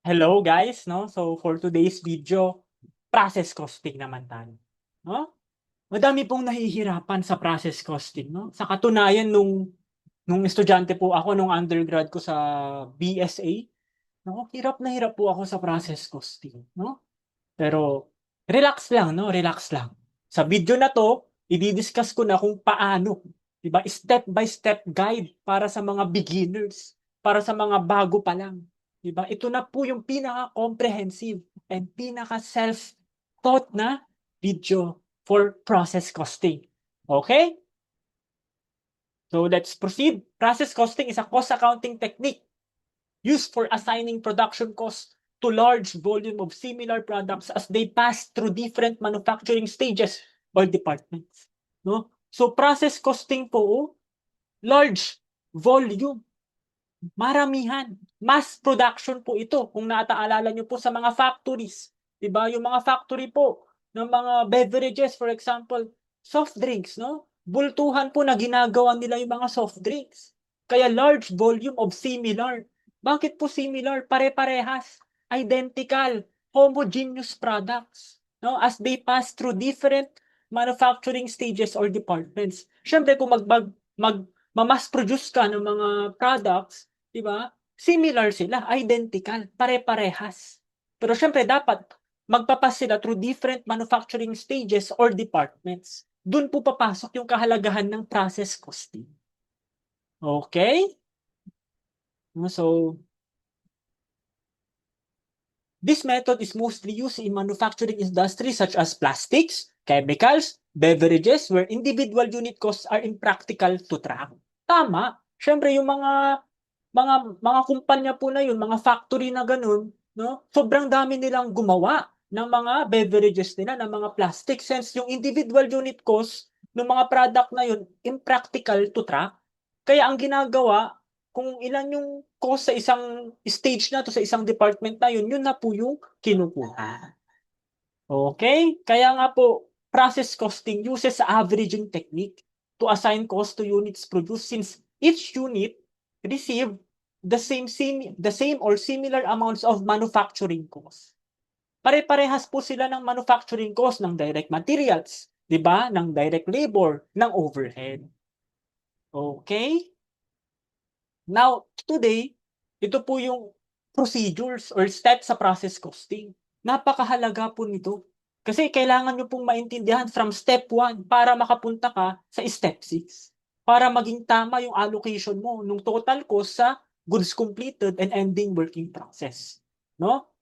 Hello guys, no? So for today's video, process costing naman tayo, no? Madami pong nahihirapan sa process costing, no? Sa katunayan nung estudyante po ako nung undergrad ko sa BSA, no? Hirap na hirap po ako sa process costing, no? Pero relax lang, no? Relax lang. Sa video na to, i-discuss ko na kung paano, 'di ba? Step by step guide para sa mga beginners, para sa mga bago pa lang, 'di ba? Ito na po yung pinaka-comprehensive and pinaka-self-taught na video for process costing. Okay? So let's proceed. Process costing is a cost accounting technique used for assigning production costs to large volume of similar products as they pass through different manufacturing stages or departments. No? So process costing po, large volume, maramihan, mass production po ito. Kung nataalala nyo po sa mga factories, 'di ba? Yung mga factory po ng mga beverages, for example, soft drinks, no? Bultuhan po na ginagawa nila yung mga soft drinks. Kaya large volume of similar. Bakit po similar? Pare-parehas, identical, homogeneous products, no? As they pass through different manufacturing stages or departments. Syempre kung mass produce ka ng mga products, 'di ba? Similar sila, identical, pare-parehas. Pero syempre dapat magpapas sila through different manufacturing stages or departments. Doon po papasok yung kahalagahan ng process costing. Okay? So, this method is mostly used in manufacturing industries such as plastics, chemicals, beverages, where individual unit costs are impractical to track. Tama. Syempre, yung mga kumpanya po na yun, mga factory na ganun, no? Sobrang dami nilang gumawa ng mga beverages nila, ng mga plastic, since yung individual unit cost ng mga product na yun, impractical to track. Kaya ang ginagawa, kung ilan yung cost sa isang stage na to, sa isang department na yun, yun na po yung kinukuha. Okay? Kaya nga po, process costing uses averaging technique to assign cost to units produced since each unit receive the same or similar amounts of manufacturing cost. Pare-parehas po sila ng manufacturing cost ng direct materials, 'di ba? Ng direct labor, ng overhead. Okay? Now, today, ito po yung procedures or steps sa process costing. Napakahalaga po nito. Kasi kailangan nyo pong maintindihan from step 1 para makapunta ka sa step 6. Para maging tama yung allocation mo ng total cost sa goods completed and ending working process. No?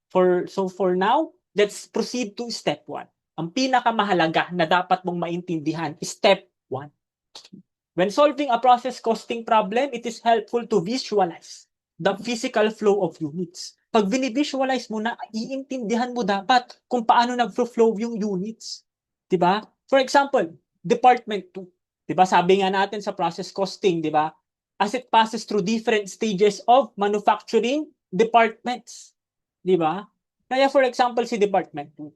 So for now, let's proceed to step 1. Ang pinakamahalaga na dapat mong maintindihan is step 1. When solving a process costing problem, it is helpful to visualize the physical flow of units. Pag binivisualize mo na, iintindihan mo dapat kung paano nag-flow yung units. 'Di ba? For example, Department 2. 'Di ba? Sabi nga natin sa process costing, 'di ba? As it passes through different stages of manufacturing departments. 'Di ba? Kaya for example, si Department 2.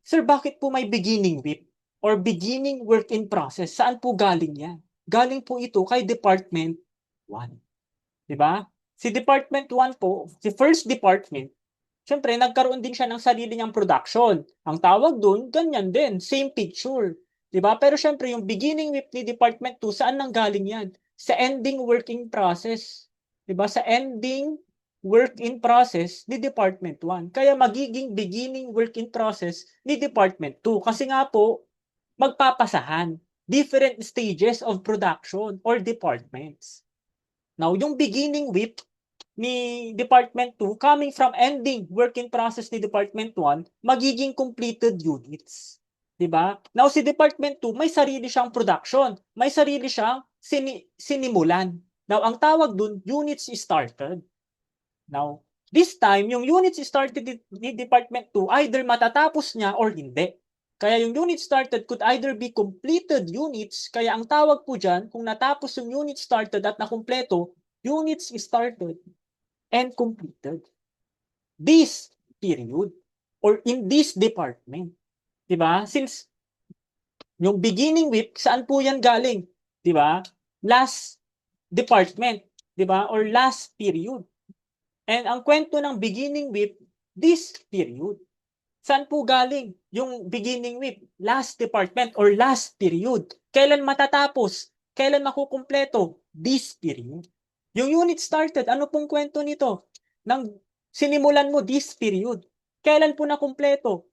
Sir, bakit po may beginning WIP or beginning work in process? Saan po galing yan? Galing po ito kay Department 1. Di ba? Si Department 1 po, si first department, syempre nagkaroon din siya ng sarili niyang production. Ang tawag doon, ganyan din, same picture. Di ba? Pero syempre yung beginning WIP ni Department 2, saan nang galing yan? Sa ending working process. Di ba? Sa ending work in process ni Department 1. Kaya magiging beginning work in process ni Department 2. Kasi nga po, magpapasahan. Different stages of production or departments. Now, yung beginning WIP ni Department 2 coming from ending working process ni Department 1, magiging completed units. 'Di ba? Now, si Department 2, may sarili siyang production. May sarili siyang sinimulan. Now, ang tawag dun, units started. Now, this time, yung units started ni Department 2, either matatapos niya or hindi. Kaya yung unit started could either be completed units, kaya ang tawag po dyan, kung natapos yung unit started at nakumpleto, units started and completed. This period or in this department. Diba? Since yung beginning with, saan po yan galing? Diba? Last department. Diba? Or last period. And ang kwento ng beginning with this period. Saan po galing yung beginning with? Last department or last period. Kailan matatapos? Kailan makukumpleto? This period. Yung unit started, ano pong kwento nito? Nang sinimulan mo this period. Kailan po nakumpleto?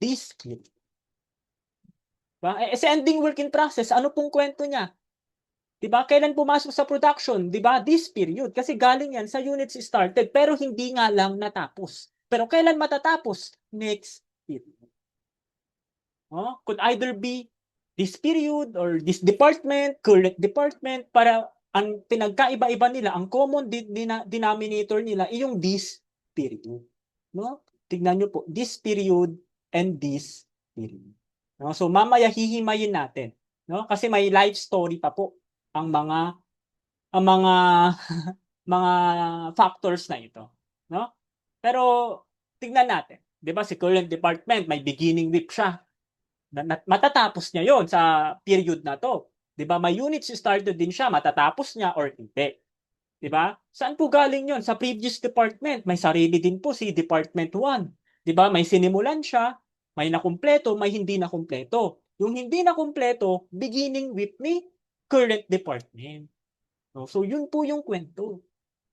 This period. Diba? Sa ending work in process, ano pong kwento niya? Diba? Kailan pumasok sa production? Diba? This period. Kasi galing yan sa units started pero hindi nga lang natapos. Pero kailan matatapos? Next period. Could either be this period or this department, current department, para ang pinagkaiba-iba nila, ang common denominator nila ay yung this period. No? Tignan nyo po, this period and this period. No? So mamaya hihimayin natin. No? Kasi may life story pa po ang mga mga factors na ito, no? Pero tignan natin, 'di ba si current department may beginning with siya. Matatapos niya 'yon sa period na 'to. 'Di ba may units started din siya, matatapos niya or hindi. 'Di ba? Saan po galing 'yon? Sa previous department, may sarili din po si department 1. 'Di ba? May sinimulan siya, may nakumpleto, may hindi nakumpleto. Yung hindi nakumpleto, beginning with ni current department. No? So yun po yung kwento,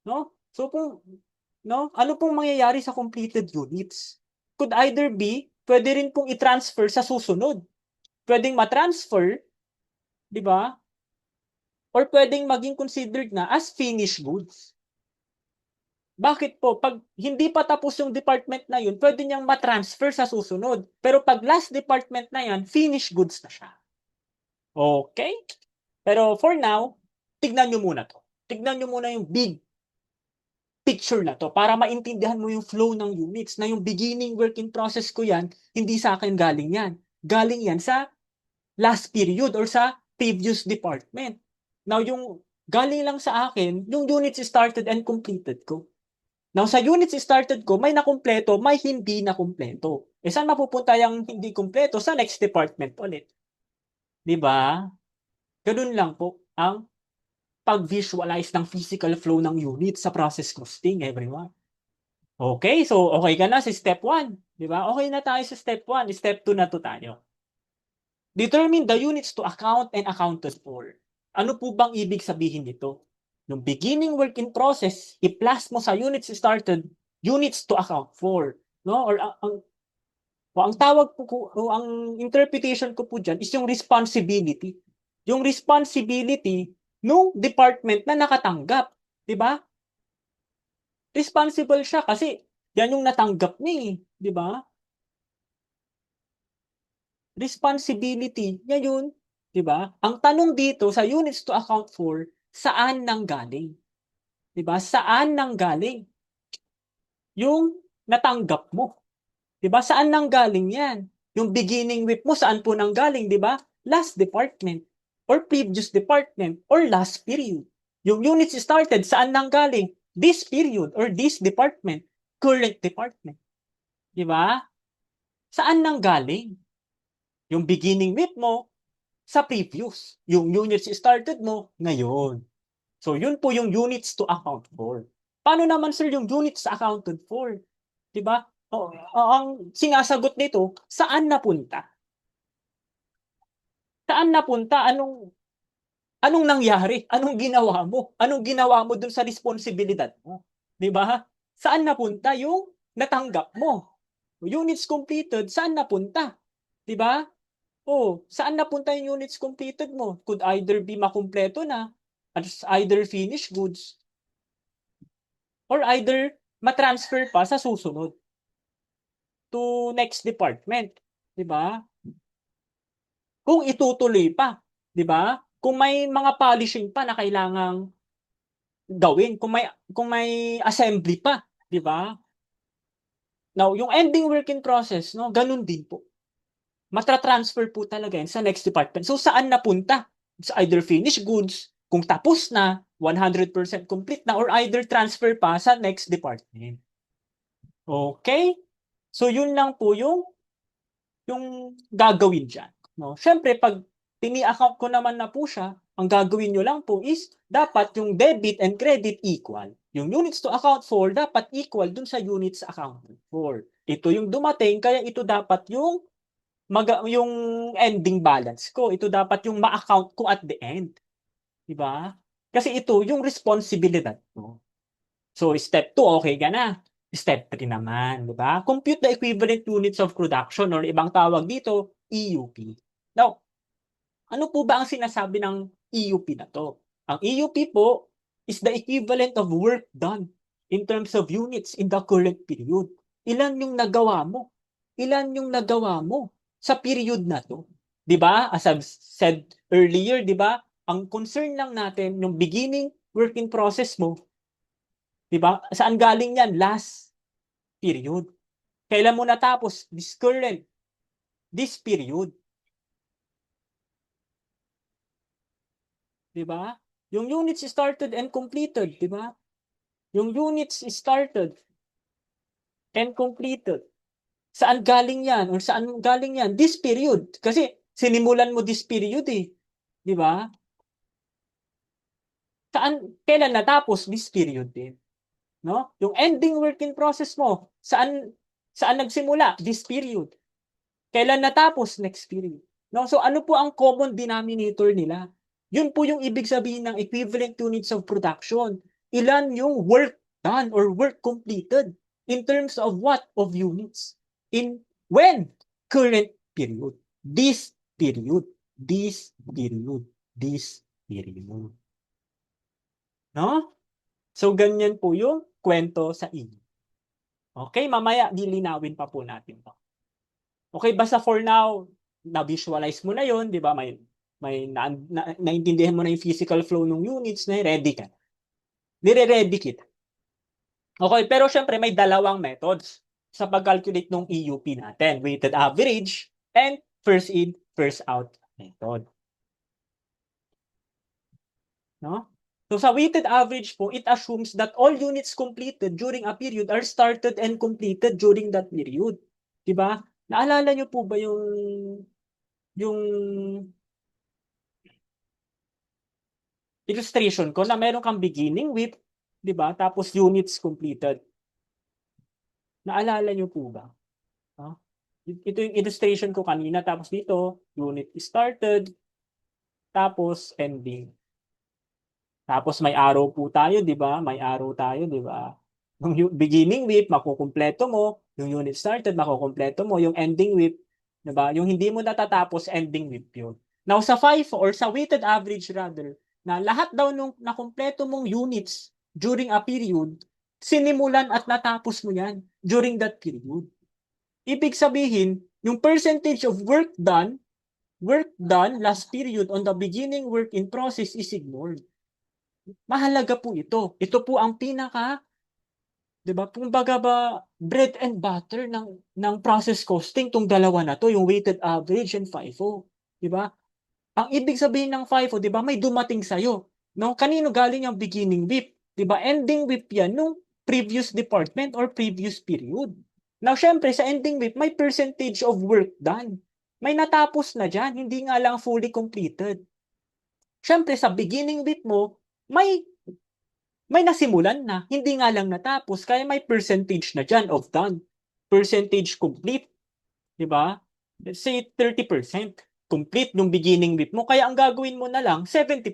no? So kung ano pong mangyayari sa completed units? Could either be, pwede rin pong i-transfer sa susunod. Pwedeng ma-transfer, 'di ba? Or pwedeng maging considered na as finished goods. Bakit po? Pag hindi pa tapos yung department na yun, pwede niyang ma-transfer sa susunod. Pero pag last department na yan, finished goods na siya. Okay? Pero for now, tignan nyo muna to. Tignan nyo muna yung big picture na to para maintindihan mo yung flow ng units na yung beginning work in process ko yan, hindi sa akin galing yan. Galing yan sa last period or sa previous department. Now, yung galing lang sa akin, yung units started and completed ko. Now, sa units started ko, may nakumpleto, may hindi nakumpleto. Saan mapupunta yung hindi kumpleto? Sa next department ulit. Diba? Ganun lang po ang pag-visualize ng physical flow ng unit sa process costing, everyone. Okay, so okay ka na sa step 1. Di ba? Okay na tayo sa step 1. Step 2 na to tayo. Determine the units to account and accounted for. Ano po bang ibig sabihin nito? Yung beginning work in process, i-plus mo sa units started, units to account for. No? Or ang tawag po, ang interpretation ko po dyan is yung responsibility. Yung responsibility nung department na nakatanggap. Di ba? Responsible siya kasi yan yung natanggap niya, di ba? Responsibility niya yun, di ba? Ang tanong dito sa units to account for, saan nanggaling? Di ba? Saan nanggaling? Yung natanggap mo. Di ba? Saan nanggaling yan? Yung beginning with mo, saan po nanggaling, di ba? Last department or previous department or last period. Yung units started, saan nanggaling? This period or this department, current department. Di ba? Saan nanggaling? Yung beginning with mo sa previous. Yung units started mo ngayon. So, yun po yung units to account for. Paano naman, sir, yung units accounted for? Di ba? Ang sinasagot nito, saan napunta? Saan napunta? Anong nangyari? Anong ginawa mo? Anong ginawa mo dun sa responsibilidad mo? Di ba? Saan napunta yung natanggap mo? Units completed, saan napunta? Di ba? Saan napunta yung units completed mo? Could either be makumpleto na, as either finished goods, or either matransfer pa sa susunod to next department. Di ba? Kung itutuloy pa. Di ba? Kung may mga polishing pa na kailangang gawin, kung may assembly pa, di ba? Now, yung ending work in process, no, ganun din po. Matra-transfer po talaga yan sa next department. So, saan napunta? It's either finished goods, kung tapos na, 100% complete na, or either transfer pa sa next department. Okay? So, yun lang po yung gagawin dyan. No? Siyempre, pag tini-account ko naman na po siya, ang gagawin nyo lang po is, dapat yung debit and credit equal. Yung units to account for, dapat equal dun sa units accounted for. Ito yung dumating, kaya ito dapat yung yung ending balance ko. Ito dapat yung ma-account ko at the end. Diba? Kasi ito yung responsibilidad ko. So, step 2, okay ka na. Step 3 naman, di ba? Compute the equivalent units of production or ibang tawag dito, EUP. Now, ano po ba ang sinasabi ng EUP na to? Ang EUP po is the equivalent of work done in terms of units in the current period. Ilan yung nagawa mo? Ilan yung nagawa mo sa period na to? 'Di ba? As I've said earlier, 'di ba? Ang concern lang natin yung beginning working process mo, 'di ba? Saan galing 'yan? Last period. Kailan mo natapos? This current, this period. 'Di ba? Yung units started and completed, 'di ba? Yung units started and completed. Saan galing 'yan? Or saan galing 'yan? This period. Kasi sinimulan mo this period eh. 'Di ba? Kailan natapos? This period din. No? Yung ending working process mo, saan nagsimula? This period. Kailan natapos? Next period. No? So ano po ang common denominator nila? Yun po yung ibig sabihin ng equivalent units of production. Ilan yung work done or work completed in terms of what? Of units. In when? Current period. This period. This period. This period. No? So ganyan po yung kwento sa inyo. Okay, mamaya lilinawin pa po natin to. Okay, basta for now, na-visualize mo na yon, di ba? Naintindihan mo na yung physical flow ng units na ready ka. Nire-ready kita. Okay, pero syempre may dalawang methods sa pag-calculate ng EUP natin. Weighted average and first in, first out method. No? So sa weighted average po, it assumes that all units completed during a period are started and completed during that period. Di ba? Naalala niyo po ba yung illustration ko na meron kang beginning with, di ba? Tapos units completed. Naalala niyo po ba? Huh? Ito yung illustration ko kanina. Tapos dito, unit started. Tapos ending. Tapos may arrow po tayo, di ba? May arrow tayo, di ba? Yung beginning with, makukumpleto mo. Yung unit started, makukumpleto mo. Yung ending with, di ba? Yung hindi mo natatapos, ending with yun. Now, sa FIFO or sa weighted average rather, na lahat daw nung nakumpleto mong units during a period, sinimulan at natapos mo yan during that period. Ibig sabihin, yung percentage of work done last period on the beginning work in process is ignored. Mahalaga po ito. Ito po ang pinaka, 'di ba? Kumbaga ba bread and butter ng process costing tong dalawa na to, yung weighted average and FIFO, 'di ba? Ang ibig sabihin ng FIFO, 'di ba, may dumating sa iyo. No, kanino galing ang beginning WIP? 'Di ba? Ending WIP 'yan nung previous department or previous period. Now, syempre sa ending WIP may percentage of work done. May natapos na diyan, hindi nga lang fully completed. Syempre sa beginning WIP mo, may nasimulan na, hindi nga lang natapos, kaya may percentage na dyan of done. Percentage complete, di ba? Let's say 30% complete yung beginning WIP mo, kaya ang gagawin mo na lang 70%.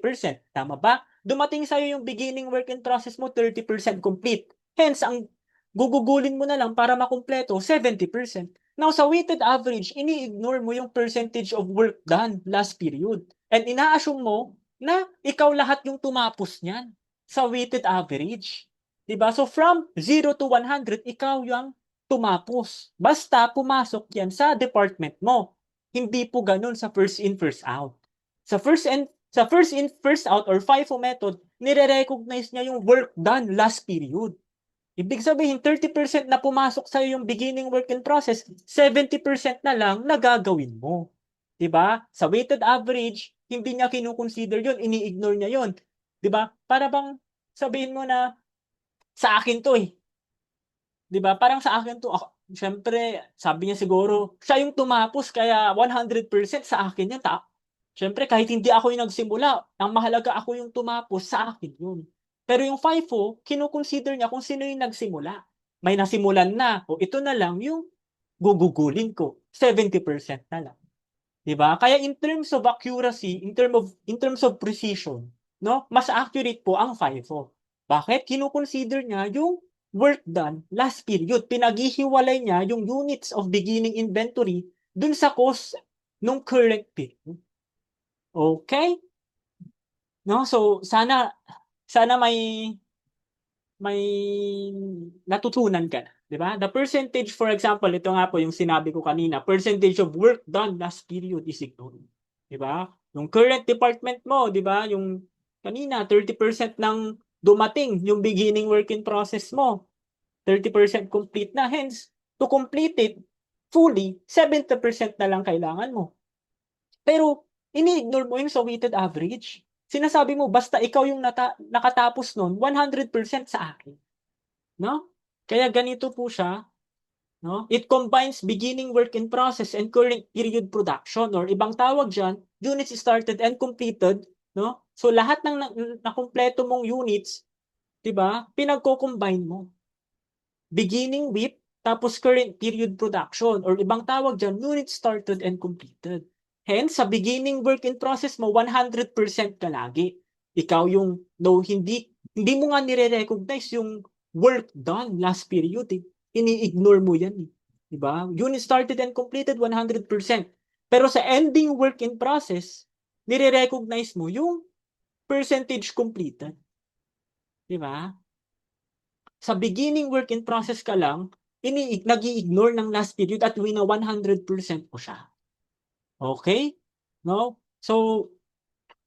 Tama ba? Dumating sa'yo yung beginning work in process mo, 30% complete. Hence, ang gugugulin mo na lang para makumpleto, 70%. Now, sa weighted average, ini-ignore mo yung percentage of work done last period. And ina-assume mo na ikaw lahat yung tumapos niyan sa weighted average. Diba? So from 0 to 100, ikaw yung tumapos. Basta pumasok yan sa department mo. Hindi po ganun sa first in, first out. Sa first in, first out or FIFO method, nire-recognize niya yung work done last period. Ibig sabihin, 30% na pumasok sa'yo yung beginning work in process, 70% na lang nagagawin mo. Diba? Sa weighted average, hindi niya kinukonsider yun, ini-ignore niya yun. Diba? Para bang sabihin mo na, sa akin to eh. Diba? Parang sa akin to, syempre, sabi niya siguro, siya yung tumapos, kaya 100% sa akin yan. Siyempre, kahit hindi ako yung nagsimula, ang mahalaga ako yung tumapos, sa akin yun. Pero yung FIFO, kino-consider niya kung sino yung nagsimula. May nasimulan na, o ito na lang yung gugugulin ko. 70% na lang. 'Di ba? Kaya in terms of accuracy, in terms of precision, no, mas accurate po ang FIFO. Bakit? Kino-consider niya yung work done last period. Pinaghihiwalay niya yung units of beginning inventory dun sa cost nung current period. Okay? No? So sana may natutunan ka na, 'di ba? The percentage, for example, ito nga po yung sinabi ko kanina, percentage of work done last period is ignored. 'Di ba? Yung current department mo, 'di ba? Yung kanina 30% ng dumating yung beginning work in process mo. 30% complete na. Hence, to complete it fully, 70% na lang kailangan mo. Pero ini-ignore mo yung sa weighted average. Sinasabi mo basta ikaw yung nakatapos nun, 100% sa akin. No? Kaya ganito po siya, no? It combines beginning work in process and current period production, or ibang tawag diyan, units started and completed, no? So lahat ng nakumpleto mong units, 'di ba? Pinagko-combine mo. Beginning with tapos current period production, or ibang tawag diyan, units started and completed. Hence, sa beginning work in process mo, 100% ka lagi. Ikaw yung hindi mo nga nire-recognize yung work done last period. Ini-ignore mo yan. Diba? Unit started and completed, 100%. Pero sa ending work in process, nire-recognize mo yung percentage completed. Diba? Sa beginning work in process ka lang, nag-i-ignore ng last period at wina 100% ko siya. Okay? No? So,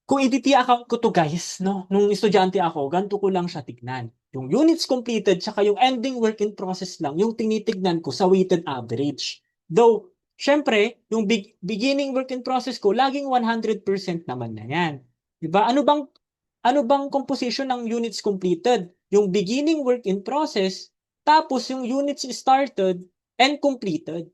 kung i-DT account ko to guys, no, nung estudyante ako, ganito ko lang siya tignan. Yung units completed tsaka yung ending work in process lang, yung tinitignan ko sa weighted average. Though, syempre, yung beginning work in process ko, laging 100% naman na yan. Diba? Ano bang composition ng units completed? Yung beginning work in process, tapos yung units started and completed.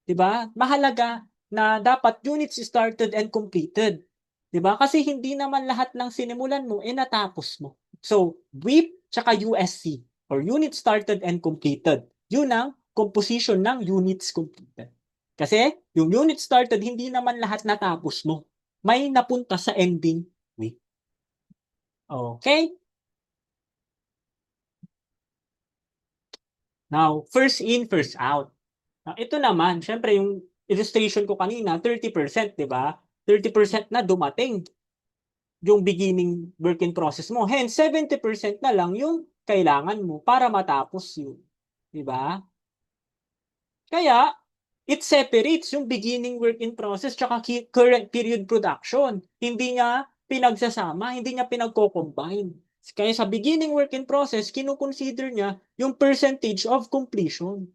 Diba? Mahalaga na dapat units started and completed. 'Di ba? Kasi hindi naman lahat ng sinimulan mo natapos mo. So, WIP tsaka USC, or unit started and completed. Yun ang composition ng units completed. Kasi yung unit started, hindi naman lahat natapos mo. May napunta sa ending WIP. Okay? Now, first in, first out. Ito naman, syempre yung illustration ko kanina, 30%, 'di ba? 30% na dumating yung beginning work in process mo. Hence, 70% na lang yung kailangan mo para matapos yun. Di ba? Kaya, it separates yung beginning work in process tsaka current period production. Hindi niya pinagsasama, hindi niya pinagko-combine. Kaya sa beginning work in process, kinukonsider niya yung percentage of completion.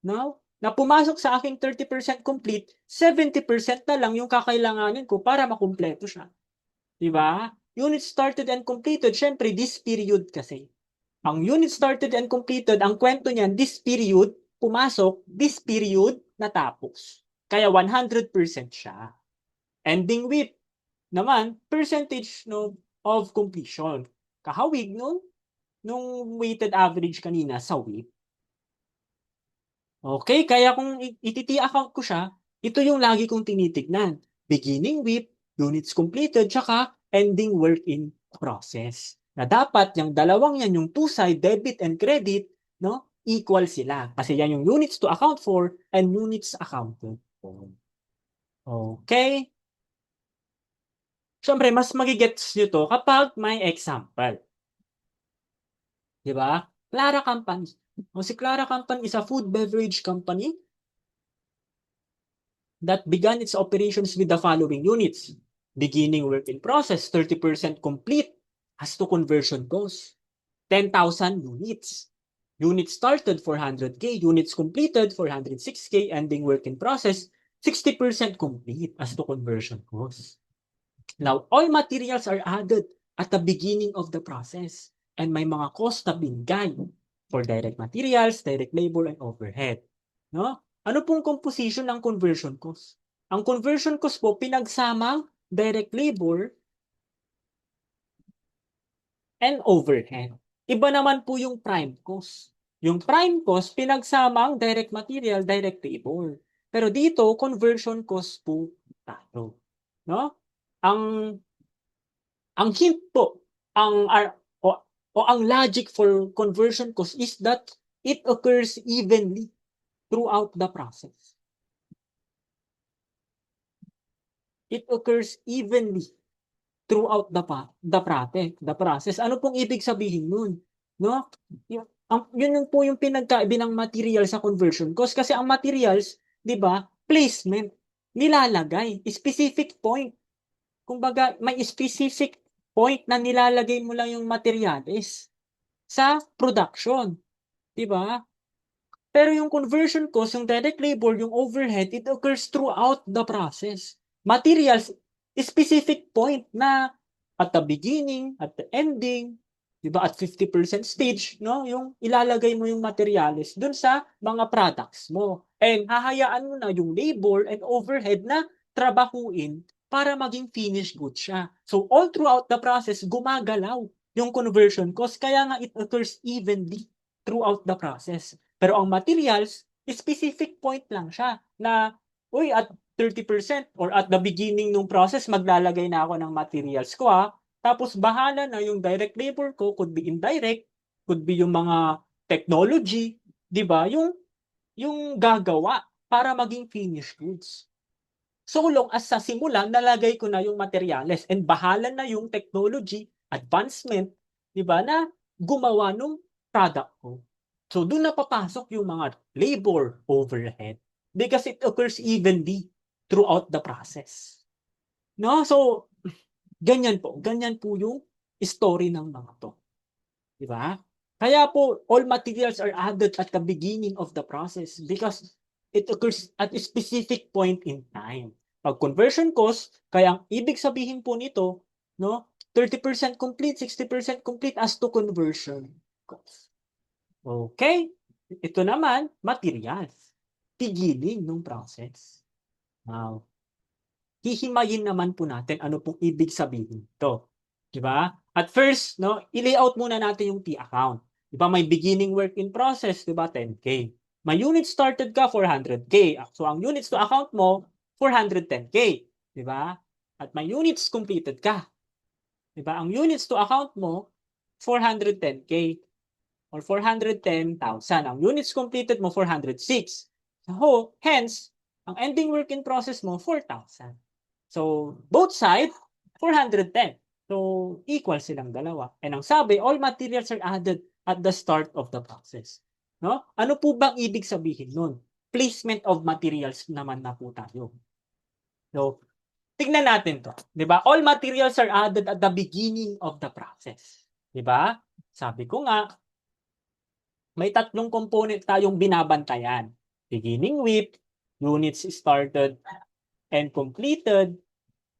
Now, na pumasok sa aking 30% complete, 70% na lang yung kakailanganin ko para makumpleto siya. Diba? Unit started and completed, syempre, this period kasi. Ang unit started and completed, ang kwento niyan, this period, pumasok, this period, natapos. Kaya 100% siya. Ending with, naman, percentage no, of completion. Kahawig nung weighted average kanina sa WIP. Okay, kaya kung ititi account ko siya, ito yung lagi kong tinitignan. Beginning with, units completed, tsaka ending work in process. Na dapat yung dalawang yan, yung two-side, debit and credit, no, equal sila. Kasi yan yung units to account for and units accounted for. Okay? Siyempre, mas magigets nyo to kapag may example. Di ba? Clara Company. O si Clara Company is a food beverage company that began its operations with the following units. Beginning work in process, 30% complete as to conversion cost. 10,000 units. Units started, 400K. Units completed, 406K. Ending work in process, 60% complete as to conversion cost. Now, all materials are added at the beginning of the process, and may mga cost na binigay for direct materials, direct labor, and overhead. No? Ano pong composition ng conversion cost? Ang conversion cost po, pinagsamang direct labor, and overhead. Iba naman po yung prime cost. Yung prime cost, pinagsamang direct material, direct labor. Pero dito, conversion cost po tayo. No? Ang hint po, o ang logic for conversion cost is that it occurs evenly throughout the process. It occurs evenly throughout the process. Ano pong ibig sabihin nun? No? Yun po yung pinagkaiba ng material sa conversion cost. Kasi ang materials, di ba, placement, nilalagay, specific point. Kumbaga, may specific point na nilalagay mo lang yung materials sa production. Di ba? Pero yung conversion cost, yung direct labor, yung overhead, it occurs throughout the process. Materials, specific point na at the beginning, at the ending, di ba, at 50% stage, no? Yung ilalagay mo yung materials dun sa mga products mo. And hahayaan mo na yung labor and overhead na trabahuin para maging finished good siya. So all throughout the process, gumagalaw yung conversion cost, kaya nga it occurs evenly throughout the process. Pero ang materials, specific point lang siya na, uy, at 30% or at the beginning ng process, maglalagay na ako ng materials ko Tapos bahala na yung direct labor ko, could be indirect, could be yung mga technology, di ba? Yung gagawa para maging finished goods. So long as sa simula, nalagay ko na yung materials and bahala na yung technology, advancement, di ba, na gumawa ng product ko. So doon na papasok yung mga labor overhead because it occurs evenly throughout the process. No? So, ganyan po yung story ng mga to. Di ba? Kaya po, all materials are added at the beginning of the process because it occurs at a specific point in time. Pag conversion cost, kaya ang ibig sabihin po nito, no, 30% complete, 60% complete as to conversion cost. Okay? Ito naman, materials. Beginning ng process. Now, hihimayin naman po natin ano pong ibig sabihin ito. Di ba? At first, no, i-layout muna natin yung T account. Di ba? May beginning work in process, di ba? 10K. May units started ka, 400K. So, ang units to account mo, 410K. Di ba? At may units completed ka. Di ba? Ang units to account mo, 410K. Or 410,000. Ang units completed mo, 406. So, hence, ang ending work in process mo, 4,000. So, both sides, 410. So, equal silang dalawa. And ang sabi, all materials are added at the start of the process. No? Ano po bang ibig sabihin nun? Placement of materials naman na po tayo. So, tignan natin to. Di ba? All materials are added at the beginning of the process. Di ba? Sabi ko nga, may tatlong component tayong binabantayan. Beginning with, units started and completed,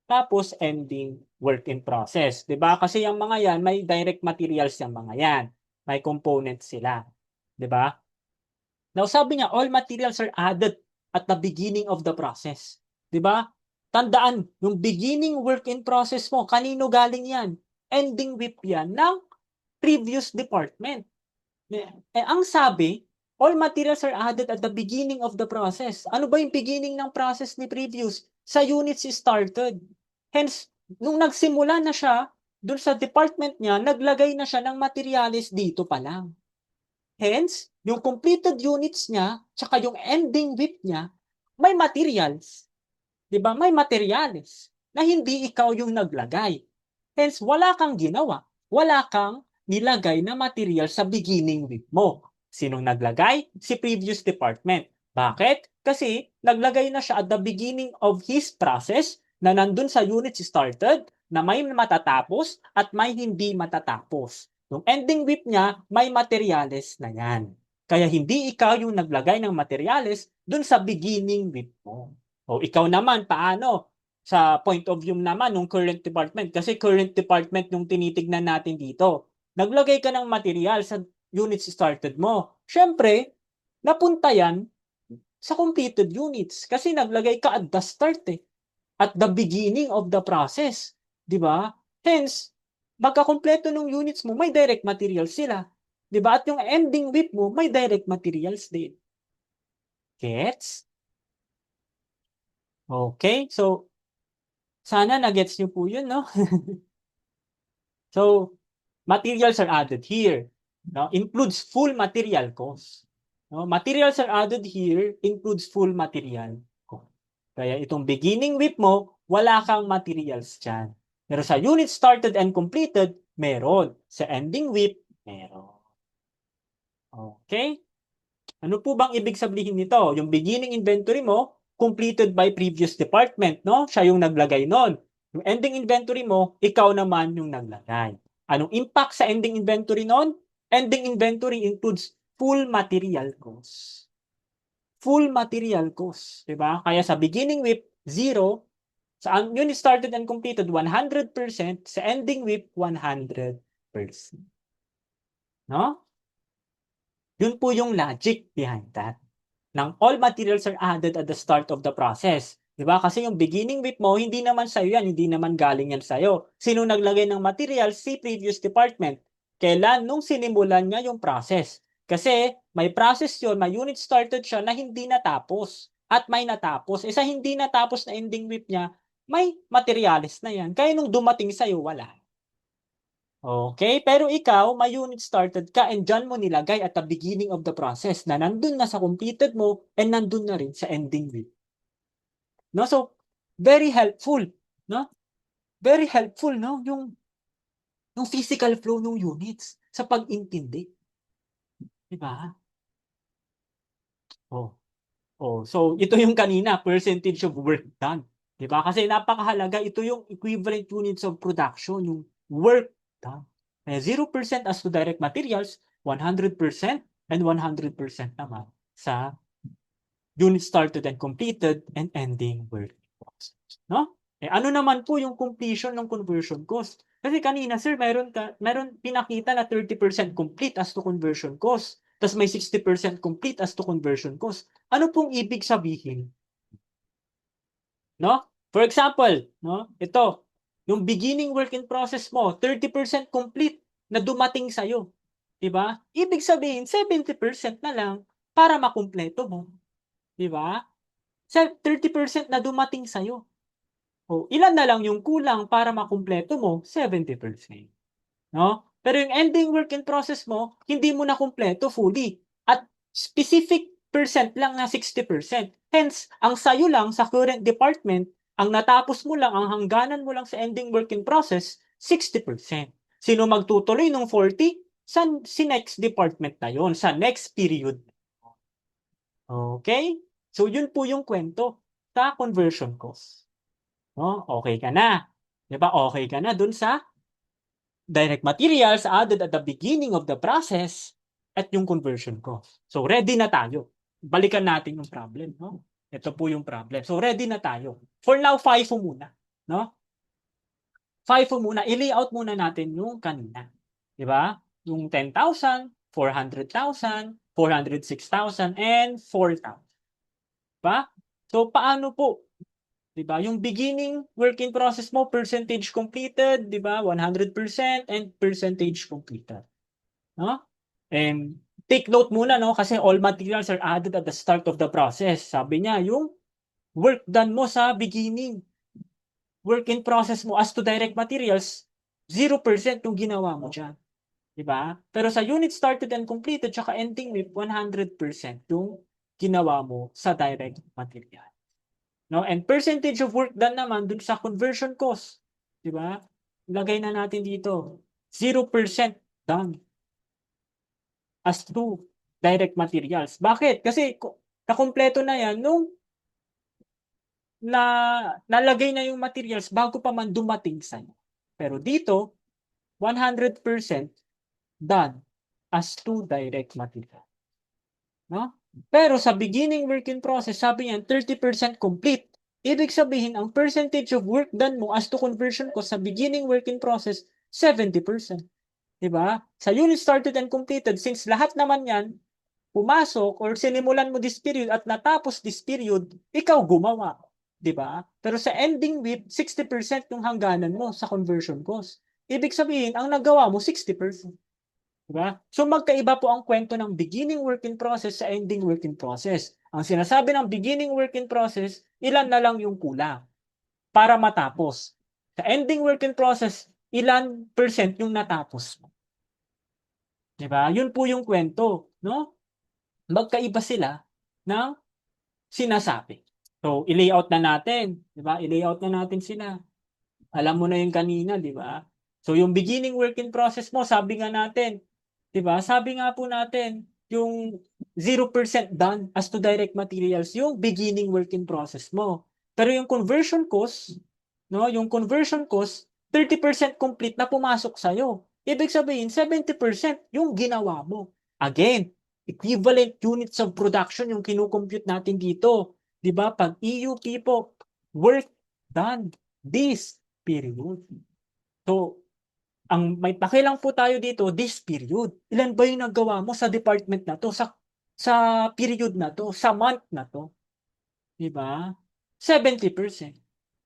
tapos ending work in process. 'Di ba? Kasi yung mga yan, may direct materials yung mga yan. May components sila. 'Di ba? Now sabi niya, all materials are added at the beginning of the process. 'Di ba? Tandaan, yung beginning work in process mo, kanino galing yan? Ending with yan ng previous department. Ang sabi, all materials are added at the beginning of the process. Ano ba yung beginning ng process ni previous? Sa units started. Hence, nung nagsimula na siya, dun sa department niya, naglagay na siya ng materials dito pa lang. Hence, yung completed units niya, tsaka yung ending with niya, may materials. Diba? May materials na hindi ikaw yung naglagay. Hence, wala kang ginawa. Wala kang nilagay na material sa beginning with mo. Sinong naglagay? Si previous department. Bakit? Kasi naglagay na siya at the beginning of his process na nandun sa units started na may matatapos at may hindi matatapos. Yung ending with niya, may materials na yan. Kaya hindi ikaw yung naglagay ng materials dun sa beginning with mo. O ikaw naman, paano? Sa point of view naman ng current department. Kasi current department yung tinitignan natin dito. Naglagay ka ng material sa units started mo. Siyempre, napunta yan sa completed units. Kasi naglagay ka at the start at the beginning of the process. Di ba? Hence, magkakompleto ng units mo, may direct materials sila. Di ba? At yung ending WIP mo, may direct materials din. Gets? Okay, so sana na-gets nyo po yun, no? So, materials are added here. No? Includes full material cost. No? Materials are added here, includes full material cost. Kaya itong beginning WIP mo, wala kang materials dyan. Pero sa unit started and completed, meron. Sa ending WIP, meron. Okay? Ano po bang ibig sabihin nito? Yung beginning inventory mo, completed by previous department, no? Siya yung naglagay nun. Yung ending inventory mo, ikaw naman yung naglagay. Anong impact sa ending inventory nun? Ending inventory includes full material cost. Full material cost, di ba? Kaya sa beginning WIP, 0. Sa unit started and completed, 100%. Sa ending WIP, 100%. No? Yun po yung logic behind that. Nang all materials are added at the start of the process. Di ba? Kasi yung beginning WIP mo, hindi naman sa'yo yan, hindi naman galing yan sa'yo. Sino naglagay ng materials? Si previous department. Kailan? Nung sinimulan niya yung process. Kasi may process yun, may unit started siya na hindi natapos. At may natapos. Sa hindi natapos na ending WIP niya, may materials na yan. Kaya nung dumating sa'yo, wala. Okay? Pero ikaw, may unit started ka and dyan mo nilagay at the beginning of the process na nandun na sa completed mo and nandun na rin sa ending WIP. No? So, very helpful. No? Very helpful, no? Yung physical flow ng units sa pag-intindi. Diba? Oh. Oh, so ito yung kanina, percentage of work done. 'Di ba? Kasi napakahalaga, ito yung equivalent units of production, yung work done. 0% as to direct materials, 100% and 100% naman sa unit started and completed and ending work cost. No? Ano naman po yung completion ng conversion cost? Kasi kanina, sir, meron pinakita na 30% complete as to conversion cost. Tapos may 60% complete as to conversion cost. Ano pong ibig sabihin? No? For example, no? Ito, yung beginning work in process mo, 30% complete na dumating sa'yo. Diba? Ibig sabihin, 70% na lang para makumpleto mo. Diba? 30% na dumating sa'yo. O, ilan na lang yung kulang para makumpleto mo? 70%. No? Pero yung ending work in process mo, hindi mo na kumpleto fully. At specific percent lang na 60%. Hence, ang sayo lang sa current department, ang natapos mo lang, ang hangganan mo lang sa ending work in process, 60%. Sino magtutuloy ng 40? Si next department na yon, sa next period. Okay? So, yun po yung kwento sa conversion cost. No? Okay ka na. Diba? Okay ka na dun sa direct materials added at the beginning of the process at yung conversion cost. So, ready na tayo. Balikan natin yung problem. No? Ito po yung problem. So, ready na tayo. For now, FIFO muna. No? FIFO muna. I-layout muna natin yung kanina. Diba? Yung 10,000, 400,000, 406,000, and 4,000. Diba? So, paano po? Diba? Yung beginning working process mo, percentage completed, diba? 100% and percentage completed. No? And take note muna, no? Kasi all materials are added at the start of the process. Sabi niya, yung work done mo sa beginning, work in process mo as to direct materials, 0% yung ginawa mo dyan. Diba? Pero sa unit started and completed, tsaka ending with 100% yung ginawa mo sa direct material. No? And percentage of work done naman dun sa conversion cost. Di ba? Lagay na natin dito. 0% done as to direct materials. Bakit? Kasi nakompleto na yan nung nalagay na yung materials bago pa man dumating sa'yo. Pero dito, 100% done as to direct material. No? Pero sa beginning working process, sabi niyan 30% complete. Ibig sabihin, ang percentage of work done mo as to conversion ko sa beginning working process, 70%. Diba? Sa unit started and completed, since lahat naman yan, pumasok or sinimulan mo this period at natapos this period, ikaw gumawa. 'di ba? Pero sa ending WIP, 60% yung hangganan mo sa conversion cost. Ibig sabihin, ang nagawa mo 60%. 'Di ba? So magkaiba po ang kwento ng beginning work in process sa ending work in process. Ang sinasabi ng beginning work in process, ilan na lang yung kulang para matapos. Sa ending work in process, ilan percent yung natapos mo. 'Di ba? Yun po yung kwento, no? Magkaiba sila ng sinasabi. So, i-layout na natin, 'di ba? I-layout na natin sila. Alam mo na yung kanina, 'di ba? So, yung beginning work in process mo, sabi nga natin, 'di ba? Sabi nga po natin, yung 0% done as to direct materials, yung beginning work in process mo. Pero yung conversion cost, no, yung conversion cost, 30% complete na pumasok sa'yo. Ibig sabihin, 70% yung ginawa mo. Again, equivalent units of production yung kinukompute natin dito. 'Di ba? Pag EUP po, work done this period. So, ang may pakialam po tayo dito, this period. Ilan ba yung nagawa mo sa department na to, sa period na to, sa month na to? 'Di ba? 70%.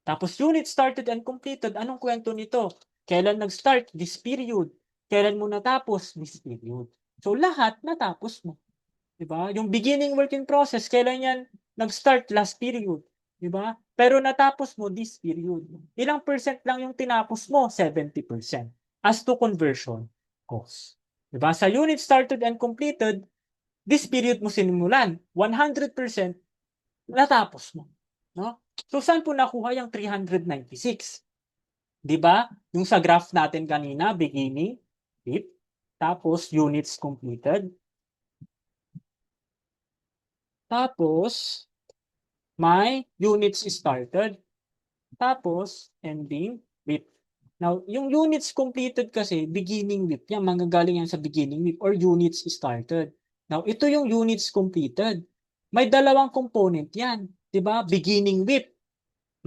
Tapos unit started and completed, anong kwento nito? Kailan nag-start? This period. Kailan mo natapos? This period. So lahat natapos mo. 'Di ba? Yung beginning work in process, kailan yan nag-start? Last period. 'Di ba? Pero natapos mo this period. Ilang percent lang yung tinapos mo? 70%. As to conversion cost. 'Di ba? Sa unit started and completed, this period mo sinimulan. 100% natapos mo. No? So saan po nakuha yung 396? 'Di ba? Yung sa graph natin kanina, beginning, WIP, tapos units completed, tapos may units started, tapos ending WIP. Now, yung units completed kasi, beginning WIP yan, manggagaling yan sa beginning WIP or units started. Now, ito yung units completed. May dalawang component yan. 'Di ba? Beginning WIP,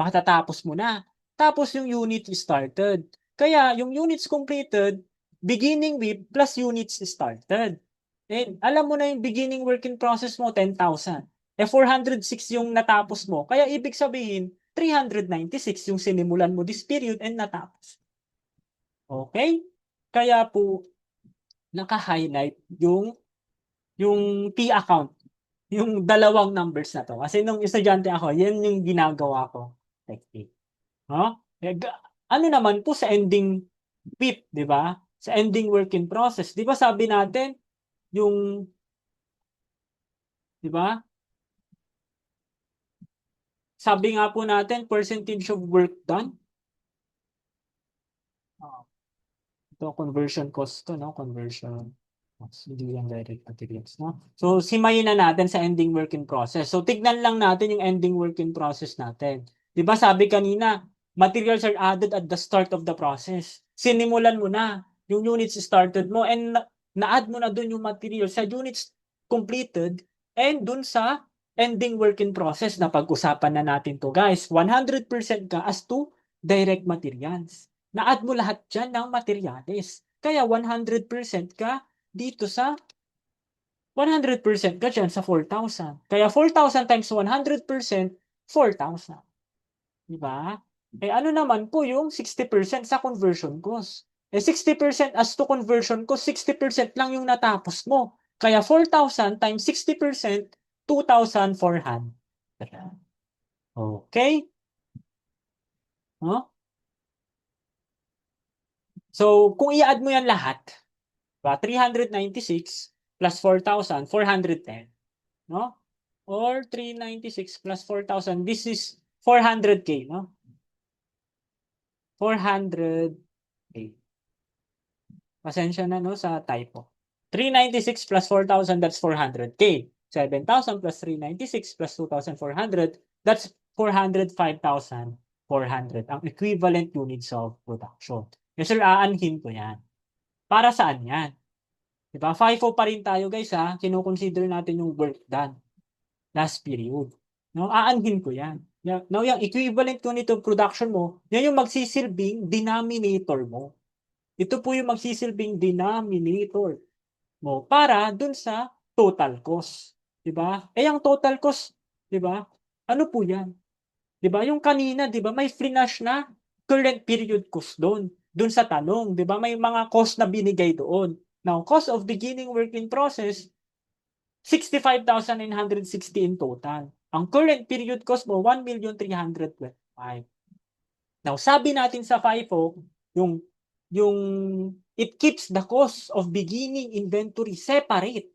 matatapos mo na. Tapos yung unit started. Kaya yung units completed, beginning WIP plus units started. And alam mo na yung beginning work in process mo, 10,000. 406 yung natapos mo. Kaya ibig sabihin, 396 yung sinimulan mo this period and natapos. Okay? Kaya po, naka-highlight yung P account, yung dalawang numbers na to. Kasi nung estudyante ako, yan yung ginagawa ko. Technique. No? Ano naman po sa ending WIP, di ba? Sa ending work in process, di ba sabi natin, yung, di ba? Sabi nga po natin, percentage of work done. Ito, conversion cost to, no? Conversion cost. Hindi yan direct materials, no? So, simayin na natin sa ending work in process. So, tignan lang natin yung ending work in process natin. Di ba sabi kanina, materials are added at the start of the process. Sinimulan mo na yung units started mo and na-add mo na dun yung materials sa units completed and dun sa ending work in process na pag-usapan na natin to, guys. 100% ka as to direct materials. Na-add mo lahat dyan ng materials. Kaya 100% ka dito sa 100% ka dyan sa 4,000. Kaya 4,000 times 100%, 4,000. Diba? Eh ano naman po yung 60% sa conversion cost? Eh 60% as to conversion cost, 60% lang yung natapos mo. Kaya 4,000 times 60%, 2,400. Okay? No? So, kung i-add mo yan lahat, diba? 396 plus 4,000, 410. No? Or 396 plus 4,000, this is 400K, no? 400K. Pasensya na, no, sa typo. 396 plus 4,000, that's 400K. 7,000 plus 396 plus 2,400, that's 405,400. Ang equivalent units of production. Yes, sir, aanhin ko yan. Para saan yan? Diba? FIFO pa rin tayo, guys, ha? Kino-consider natin yung work done last period. No, aanhin ko yan. Now, yung equivalent unit of production mo, yan yung magsisilbing denominator mo. Ito po yung magsisilbing denominator mo para dun sa total cost. 'Di ba? Eh, ang total cost, 'di ba? Ano po yan? 'Di ba? Yung kanina, 'di ba, may flinash na current period cost doon sa tanong, 'di ba? May mga cost na binigay doon. Now, cost of beginning work in process 65,960 in total. Ang current period cost mo 1,325,000. Now, sabi natin sa FIFO, yung yung it keeps the cost of beginning inventory separate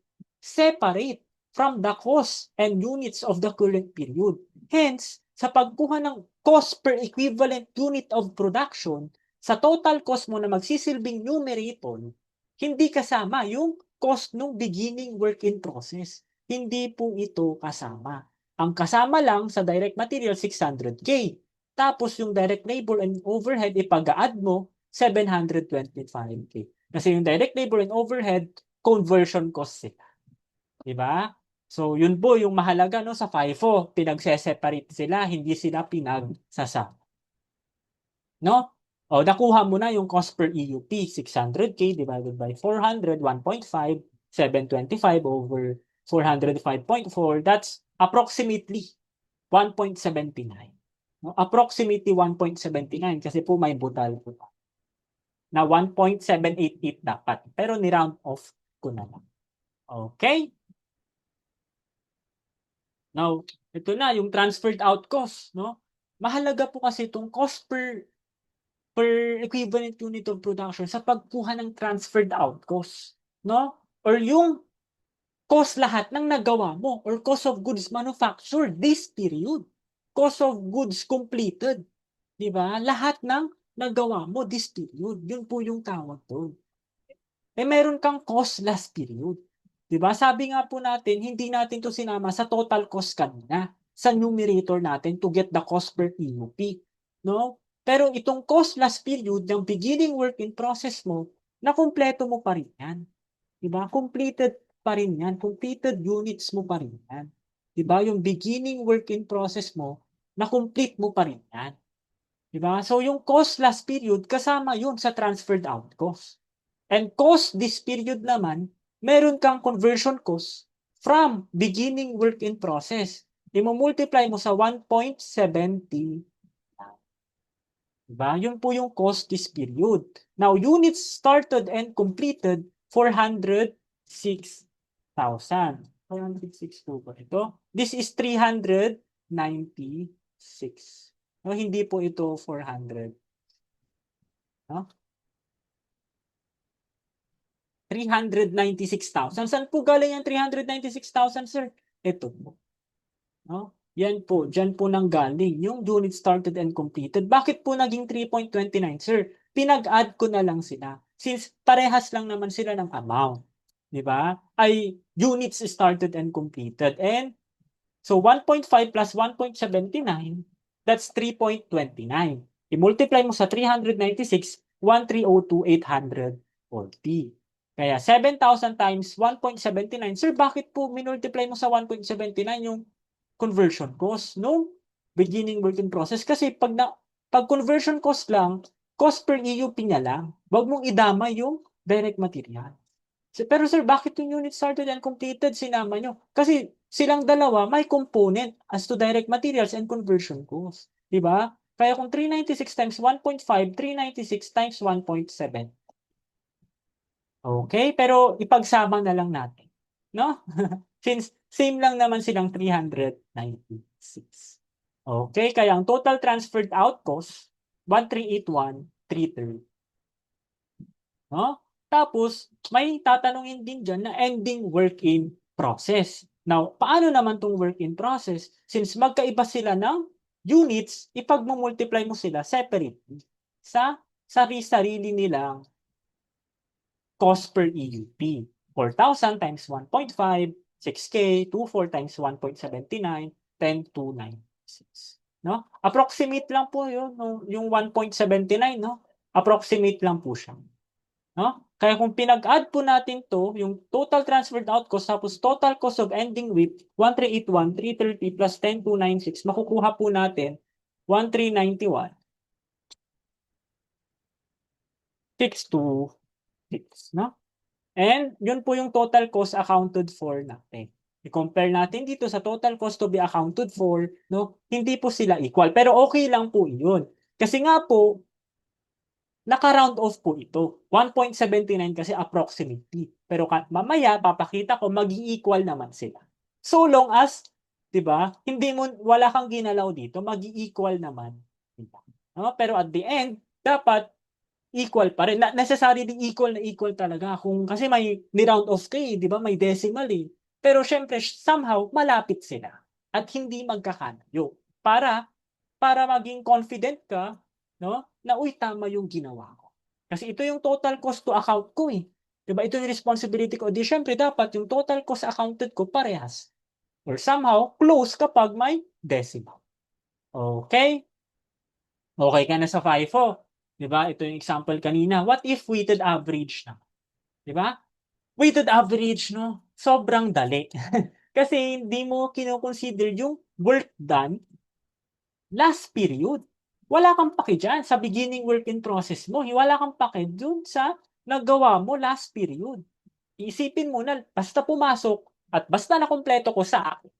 from the cost and units of the current period. Hence, sa pagkuha ng cost per equivalent unit of production, sa total cost mo na magsisilbing numerator, hindi kasama yung cost ng beginning work in process. Hindi po ito kasama. Ang kasama lang sa direct material 600K. Tapos yung direct labor and overhead ipag-add mo 725K. Kasi yung direct labor and overhead conversion cost sila. 'Di ba? So yun po yung mahalaga no sa FIFO, pinagse-separate sila, hindi sila pinagsasama. No? O nakuha mo na yung cost per EUP, 600K divided by 400, 1.5, 725 over 405.4, that's approximately 1.79. No? Approximately 1.79 kasi po may butal po na 1.788 dapat. Pero ni-round off ko na lang. Okay? Now, ito na yung transferred out cost, no? Mahalaga po kasi itong cost per equivalent unit of production sa pagkuha ng transferred out cost, no? Or yung cost lahat ng nagawa mo or cost of goods manufactured this period. Cost of goods completed. Di ba? Lahat ng nagawa mo this period. Yun po yung tawag doon. Meron kang cost last period. Di ba? Sabi nga po natin, hindi natin to sinama sa total cost kanina. Sa numerator natin to get the cost per EUP. No? Pero itong cost last period, yung beginning work in process mo, nakumpleto mo pa rin yan. Di ba? Completed pa rin yan. Completed units mo pa rin yan. Di ba? Yung beginning work in process mo, na-complete mo pa rin yan. Di ba? So yung cost last period, kasama yun sa transferred out cost. And cost this period naman, meron kang conversion cost from beginning work in process. I-multiply mo sa 1.70. Diba? Yun po yung cost this period. Now, units started and completed, 406,000. 406 po ba ito? This is 396. No, hindi po ito 400. No? 396,000. Saan po galing yung 396,000, sir? Ito po. No? Yan po, dyan po nang galing. Yung unit started and completed. Bakit po naging 3.29, sir? Pinag-add ko na lang sila. Since parehas lang naman sila ng amount. Di ba? Ay units started and completed. And so 1.5 plus 1.79, that's 3.29. I-multiply mo sa 396, 1,302,840. Kaya 7,000 times 1.79. Sir, bakit po minultiply mo sa 1.79 yung conversion cost no beginning work in process? Kasi pag conversion cost lang, cost per EUP niya lang. Wag mong idama yung direct material. Pero sir, bakit yung unit started and completed sinama nyo? Kasi silang dalawa may component as to direct materials and conversion cost. Di ba? Kaya kung 396 times 1.5, 396 times 1.7. Okay? Pero ipagsama na lang natin. No? Since same lang naman silang 396. Okay? Kaya ang total transferred out cost, 1,381,330. No? Tapos, may tatanungin din dyan na ending work in process. Now, paano naman tong work in process? Since magkaiba sila ng units, ipag-multiply mo sila separately sa sarili nilang cost per EUP. 4,000 times 1.5, 6K, 24 times 1.79, 10,296. No? Approximate lang po yun, no? Yung 1.79, no? Approximate lang po siya. No? Kaya kung pinag-add po natin to, yung total transferred out cost tapos total cost of ending WIP, 1,381, 330 plus 10,296, makukuha po natin 1,391, 626, no? And yun po yung total cost accounted for natin. I-compare natin dito sa total cost to be accounted for, no? Hindi po sila equal. Pero okay lang po 'yun. Kasi nga po, naka-round off po ito. 1.79 kasi approximately. Pero mamaya papakita ko magi-equal naman sila. So long as, 'di ba? Wala kang ginalaw dito, magi-equal naman. Diba? No? Pero at the end, dapat equal pa rin. Necessary din equal na equal talaga. Kasi may ni-round off ka 'di ba? May decimal eh. Pero syempre, somehow, malapit sila. At hindi magkakalayo. Para maging confident ka, no? Na, uy, tama yung ginawa ko. Kasi ito yung total cost to account ko eh. 'Di ba? Ito yung responsibility ko. Di syempre, dapat yung total cost accounted ko parehas. Or somehow, close kapag may decimal. Okay? Okay ka na sa FIFO. 'Di ba? Ito yung example kanina. What if weighted average na? 'Di ba? Weighted average, no? Sobrang dali. Kasi hindi mo kino-consider yung work done last period. Wala kang pake dyan sa beginning work in process mo. Wala kang pake dun sa nagawa mo last period. Iisipin mo na basta pumasok at basta nakumpleto ko sa akin.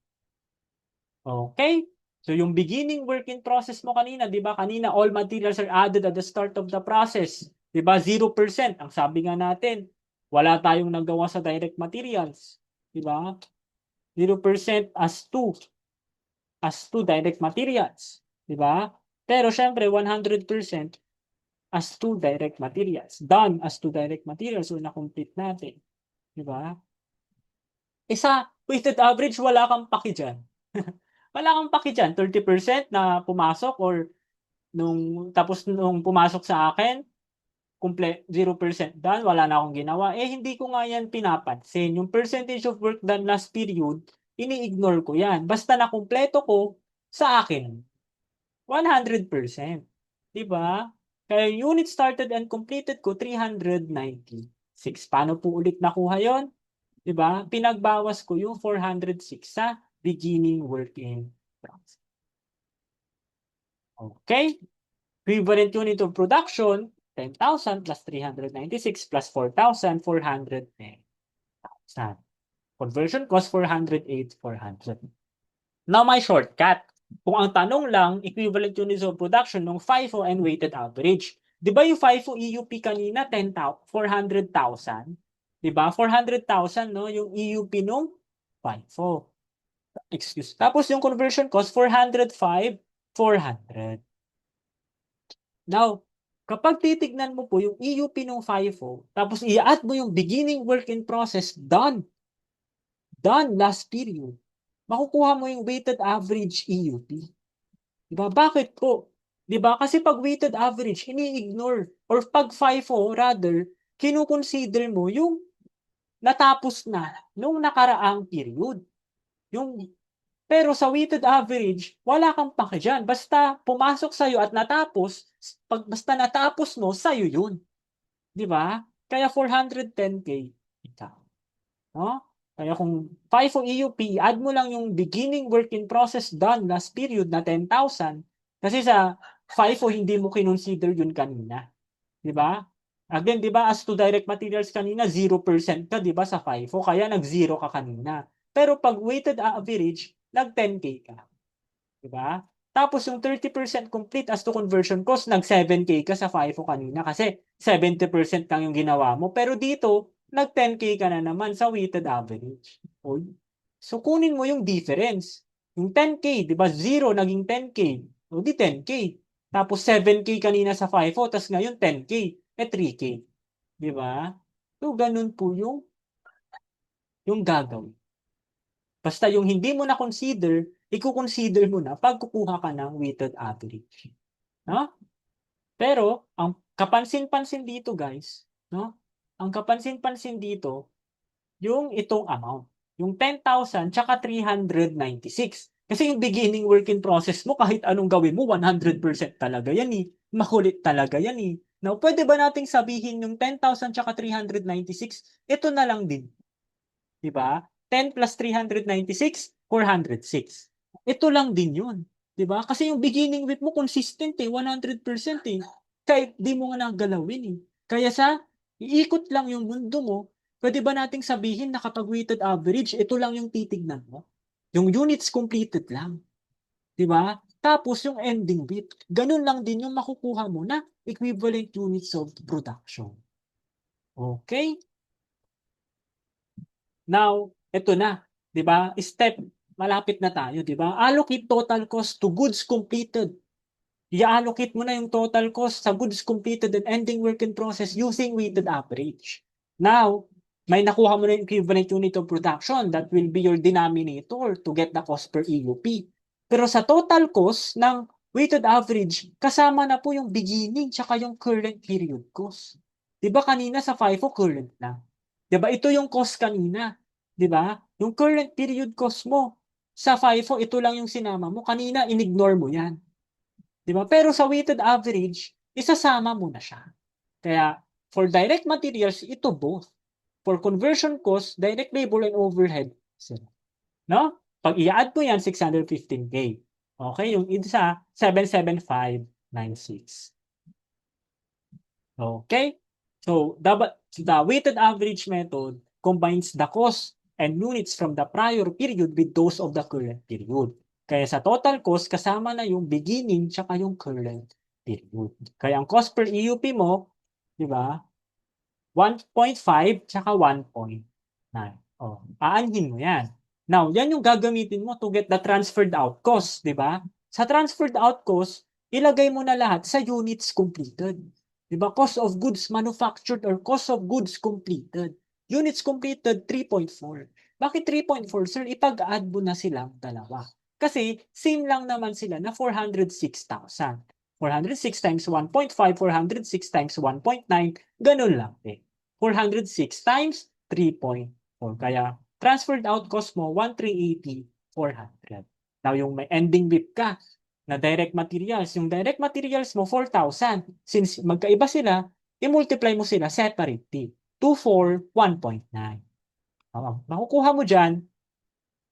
Okay? So yung beginning work in process mo kanina, 'di ba? Kanina all materials are added at the start of the process. 'Di ba? 0%. Ang sabi nga natin, wala tayong nagawa sa direct materials. 'Di ba? 0% as to direct materials. 'Di ba? Pero syempre 100% as to direct materials. Done as to direct materials. So na-complete natin. 'Di ba? Sa weighted average, wala kang paki dyan. Wala kang paki dyan. 30% na pumasok or tapos nung pumasok sa akin, 0% done, wala na akong ginawa. Hindi ko nga yan pinapansin. Yung percentage of work done last period, ini-ignore ko yan. Basta na kumpleto ko sa akin, 100%. Diba? Kaya unit started and completed ko, 396. Paano po ulit nakuha yon? Diba? Pinagbawas ko yung 406 sa beginning work in process. Okay? Equivalent unit of production, 10,000 plus 396 plus 4,000, 410,000. Conversion cost, 408, 400. Now, my shortcut. Kung ang tanong lang, equivalent units of production ng FIFO and weighted average. Di ba yung FIFO EUP kanina, 400,000? Di ba? 400,000, no? Yung EUP nung FIFO. Excuse. Tapos yung conversion cost, 405, 400. Now, kapag titignan mo po yung EUP ng FIFO, tapos i-add mo yung beginning work in process, done last period, makukuha mo yung weighted average EUP. Diba? Bakit po? Diba? Kasi pag weighted average, ini-ignore. Or pag FIFO, rather, kinukonsider mo yung natapos na nung nakaraang period. Pero sa weighted average, wala kang pake dyan. Basta pumasok sa'yo at natapos, basta natapos mo, sa'yo yun. Diba? Kaya 410K ikaw. No? Kaya kung FIFO EUP, add mo lang yung beginning work in process done last period na 10,000. Kasi sa FIFO, hindi mo kinonsider yun kanina. Di ba? Again, di ba, as to direct materials kanina, 0% ka, di ba, sa FIFO. Kaya nag-0 ka kanina. Pero pag weighted average, nag-10K ka. Di ba? Tapos yung 30% complete as to conversion cost, nag-7K ka sa FIFO kanina kasi 70% lang yung ginawa mo. Pero dito, nag-10K ka na naman sa weighted average. So kunin mo yung difference. Yung 10K, di ba? 0 naging 10K. O di 10K. Tapos 7K kanina sa FIFO, tapos ngayon 10K. 3K. Di ba? So ganun po yung gagawin. Basta yung hindi mo na consider, i-consider mo na pag kukuha ka ng weighted average. No? Pero, ang kapansin-pansin dito, guys, no? Ang kapansin-pansin dito, yung itong amount. Yung 10,000 tsaka 396. Kasi yung beginning work in process mo, kahit anong gawin mo, 100% talaga yan eh. Makulit talaga yan eh. Now, pwede ba nating sabihin yung 10,000 tsaka 396, ito na lang din. Diba? 10 plus 396, 406. Ito lang din yun. Diba? Kasi yung beginning with mo consistent eh, 100% eh. Kahit di mo nga nagalawin eh. Kaya iikot lang yung mundo mo, pwede ba nating sabihin na kapag weighted average, ito lang yung titignan mo? Yung units completed lang. Di ba? Tapos yung ending bit, ganun lang din yung makukuha mo na equivalent units of production. Okay? Now, ito na, 'di ba? Step, malapit na tayo, 'di ba? Allocate total cost to goods completed. I-allocate mo na yung total cost sa goods completed and ending work in process using weighted average. Now, may nakuha mo na yung equivalent unit of production, that will be your denominator to get the cost per EUP. Pero sa total cost ng weighted average, kasama na po yung beginning tsaka yung current period cost. 'Di ba kanina sa FIFO current lang? 'Di ba ito yung cost kanina, 'di ba? Yung current period cost mo sa FIFO, ito lang yung sinama mo. Kanina inignore mo 'yan. 'Di ba? Pero sa weighted average, isasama mo na siya. Kaya for direct materials, ito both. For conversion cost, direct labor and overhead, no? Pag i-add mo yan, 615K. Okay, yung isa, 77596. Okay? So, the weighted average method combines the cost and units from the prior period with those of the current period. Kaya sa total cost, kasama na yung beginning tsaka yung current period. Kaya ang cost per EUP mo, di ba, 1.5 tsaka 1.9. Oh, aanhin mo yan. Now, yan yung gagamitin mo to get the transferred out cost, di ba? Sa transferred out cost, ilagay mo na lahat sa units completed. Diba? Cost of goods manufactured or cost of goods completed. Units completed, 3.4. Bakit 3.4, sir? Ipag-add mo na silang dalawa. Kasi same lang naman sila na 406,000. 406 times 1.5, 406 times 1.9, ganun lang eh. 406 times 3.4. Kaya transferred out cost mo, 1,380, 400. Now, yung may ending WIP ka, na direct materials. Yung direct materials mo, 4,000. Since magkaiba sila, i-multiply mo sila separately. 2, 4, 1.9. Makukuha mo dyan,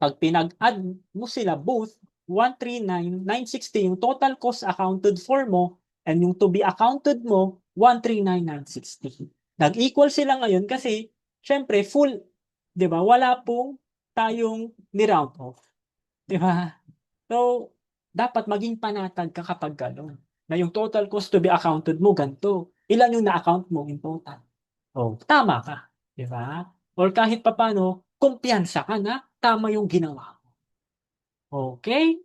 pag pinag-add mo sila both, 139,960 yung total cost accounted for mo, and yung to be accounted mo, 139,960. Nag-equal sila ngayon kasi, syempre, full, di ba? Wala pong tayong ni-round off. Di ba? So, dapat maging panatag ka kapag gano'n. Na yung total cost to be accounted mo, ganito. Ilan yung na-account mo in total? Oh, tama ka. Di ba? Or kahit papano, kumpiyansa ka na tama yung ginawa mo. Okay?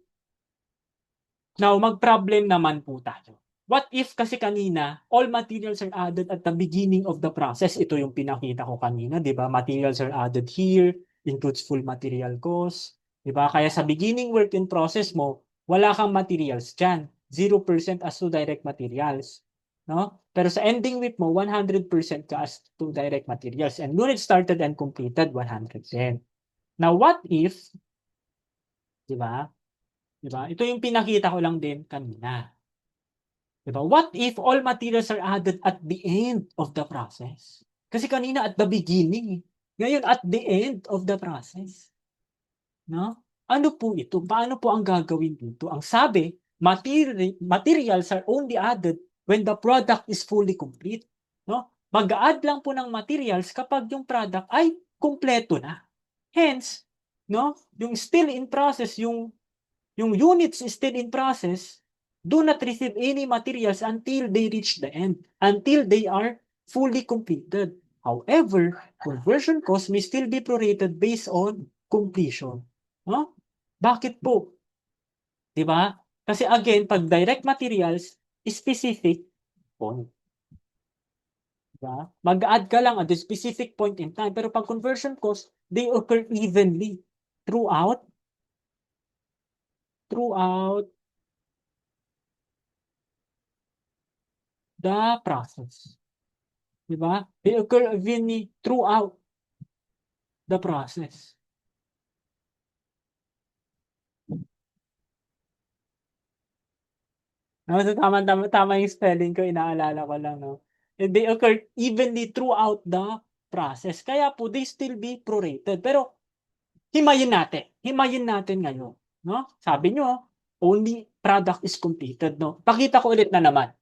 Now, mag-problem naman po tayo. What if kasi kanina, all materials are added at the beginning of the process? Ito yung pinakita ko kanina, di ba? Materials are added here, includes full material cost. Di ba? Kaya sa beginning work in process mo, wala kang materials dyan. 0% as to direct materials. No? Pero sa ending WIP mo, 100% ka as to direct materials. And unit started and completed, 110. Now, what if, di ba? Di ba? Ito yung pinakita ko lang din kanina. Diba? What if all materials are added at the end of the process? Kasi kanina at the beginning. Ngayon at the end of the process. No? Ano po ito? Paano po ang gagawin dito? Ang sabi, materials are only added when the product is fully complete. No? Mag-add lang po ng materials kapag yung product ay kumpleto na. Hence, no, yung still in process, yung units still in process, do not receive any materials until they reach the end, until they are fully completed. However, conversion cost may still be prorated based on completion. No? Bakit po? Diba? Kasi again, pag direct materials, specific point. Diba? Mag-add ka lang at the specific point in time. Pero pag conversion cost, they occur evenly throughout the process. Diba? They occur evenly throughout the process. No, so tama yung spelling ko, inaalala ko lang, no? And they occur evenly throughout the process. Kaya po, they still be prorated. Pero, himayin natin ngayon. No? Sabi nyo, only product is completed. No? Pakita ko ulit na naman.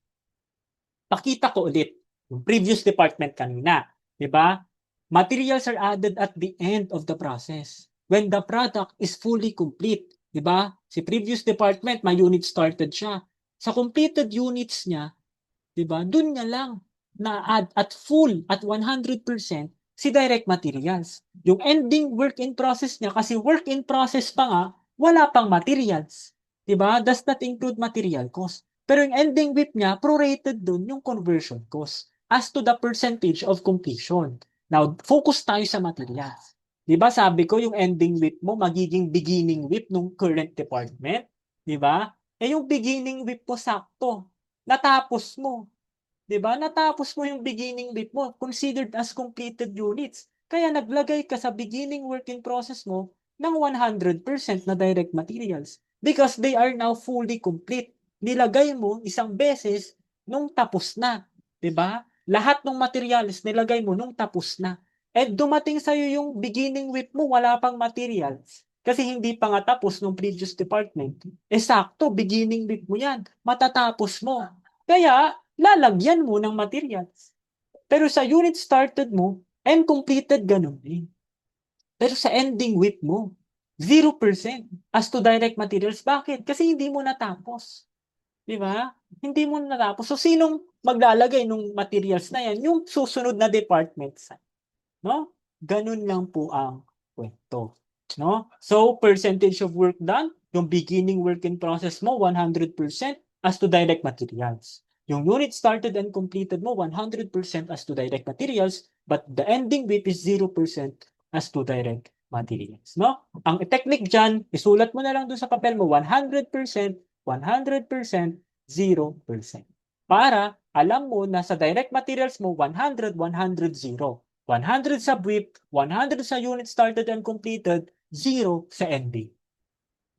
Pakita ko ulit yung previous department kanina. Diba? Materials are added at the end of the process when the product is fully complete. Diba? Si previous department, may unit started siya. Sa completed units niya, diba, dun niya lang na-add at full, at 100% si direct materials. Yung ending work in process niya, kasi work in process pa nga, wala pang materials. Diba? Does not include material cost. Pero yung ending WIP niya, prorated dun yung conversion cost as to the percentage of completion. Now, focus tayo sa materials. Di ba sabi ko yung ending WIP mo magiging beginning WIP nung current department? Di ba? Eh yung beginning WIP mo sakto. Natapos mo. Di ba? Natapos mo yung beginning WIP mo considered as completed units. Kaya naglagay ka sa beginning work in process mo ng 100% na direct materials because they are now fully complete. Nilagay mo isang beses nung tapos na. Di ba? Lahat ng materials nilagay mo nung tapos na. Eh dumating sa'yo yung beginning WIP mo, wala pang materials. Kasi hindi pa nga tapos nung previous department. Eh sakto, beginning WIP mo yan. Matatapos mo. Kaya, lalagyan mo ng materials. Pero sa unit started mo, and completed ganun din. Pero sa ending WIP mo, 0% as to direct materials. Bakit? Kasi hindi mo natapos. Di ba? Hindi mo natapos. So, sinong maglalagay ng materials na yan? Yung susunod na departments. No? Ganun lang po ang kwento. No? So, percentage of work done, yung beginning work in process mo, 100% as to direct materials. Yung unit started and completed mo, 100% as to direct materials, but the ending WIP is 0% as to direct materials. No? Ang technique dyan, isulat mo na lang dun sa papel mo, 100%, 100%, 0%. Para alam mo na sa direct materials mo, 100, 100, 0. 100 sa WIP, 100 sa unit started and completed, 0 sa ending.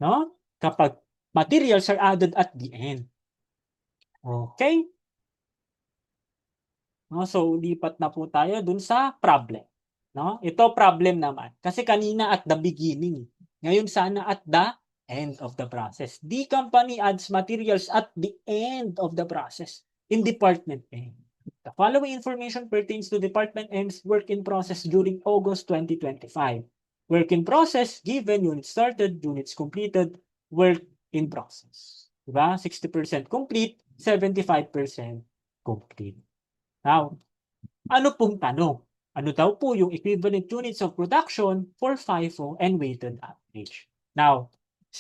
No? Kapag materials are added at the end. Okay? No, so lipat na po tayo dun sa problem. No? Ito problem naman. Kasi kanina at the beginning. Ngayon sana at the end of the process. The company adds materials at the end of the process in department A. The following information pertains to department M's work in process during August 2025. Work in process, given, units started, units completed, work in process. Diba? 60% complete, 75% complete. Now, ano pong tanong? Ano daw po yung equivalent units of production for FIFO and weighted average? Now,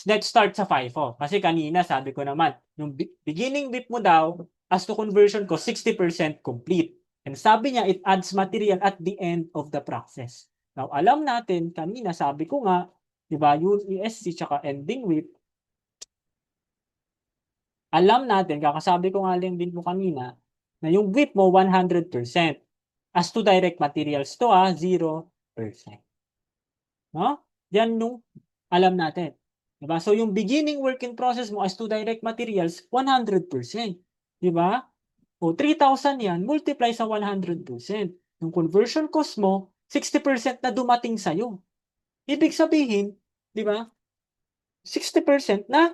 let's start sa FIFO. Kasi kanina sabi ko naman, yung beginning WIP mo daw, as to conversion ko, 60% complete. And sabi niya, it adds material at the end of the process. Now, alam natin, kanina sabi ko nga, di ba, yung ESC tsaka ending WIP, alam natin, kakasabi ko nga lang din po kanina, na yung WIP mo 100%. As to direct materials to 0%. No? Yan yung alam natin. Diba? So yung beginning work in process mo as to direct materials, 100%. Diba? O 3,000 yan, multiply sa 100%. Yung conversion cost mo, 60% na dumating sa'yo. Ibig sabihin, di ba? 60% na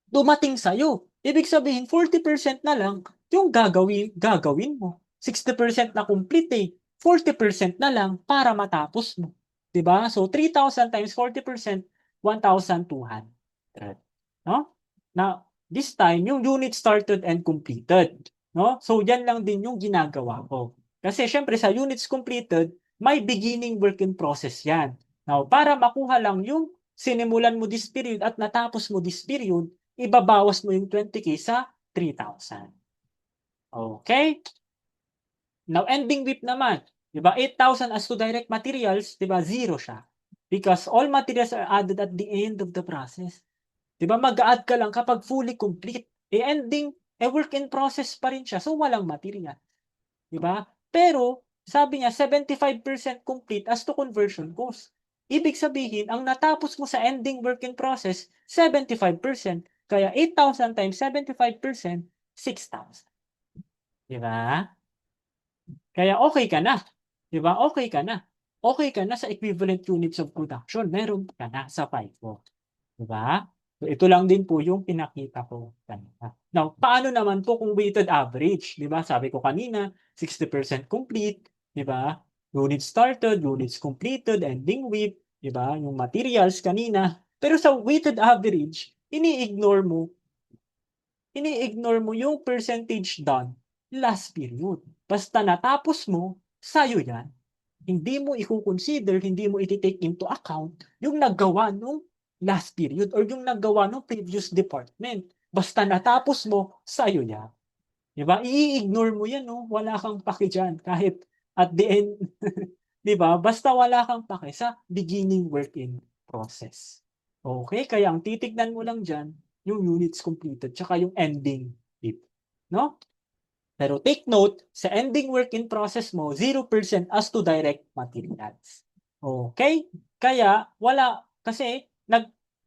dumating sa'yo. Ibig sabihin, 40% na lang yung gagawin mo. 60% na complete eh. 40% na lang para matapos mo. Diba? So, 3,000 times 40%, 1,200. No? Now, this time, yung unit started and completed. No? So, yan lang din yung ginagawa ko. Kasi, syempre, sa units completed, may beginning work in process yan. Now, para makuha lang yung sinimulan mo this period at natapos mo this period, ibabawas mo yung 20K sa 3,000. Okay? Now, ending WIP naman. Diba? 8,000 as to direct materials, diba? 0 siya. Because all materials are added at the end of the process. Diba? Mag-add ka lang kapag fully complete. Ending, work in process pa rin siya. So, walang material. Diba? Pero, sabi niya, 75% complete as to conversion cost. Ibig sabihin, ang natapos mo sa ending work in process, 75%. Kaya 8,000 times 75%, 6,000. Diba? Kaya okay ka na. Diba? Okay ka na. Okay ka na sa equivalent units of production. Meron ka na sa FIFO. Diba? So, ito lang din po yung pinakita ko kanina. Now, paano naman po kung weighted average? Diba? Sabi ko kanina, 60% complete. Diba? Units started, units completed, ending with, di ba? Yung materials kanina. Pero sa weighted average, ini-ignore mo yung percentage done last period. Basta natapos mo, sa'yo yan. Hindi mo i-consider, hindi mo i-take into account yung nagawa nung last period or yung nagawa nung previous department. Basta natapos mo, sa'yo yan. Diba? I-ignore mo yan, no? Wala kang paki dyan. Kahit at the end, diba? Basta wala kang paki sa beginning work in process. Okay? Kaya ang titignan mo lang dyan, yung units completed, tsaka yung ending bit. No? Pero take note, sa ending work in process mo, 0% as to direct materials. Okay? Kaya, kasi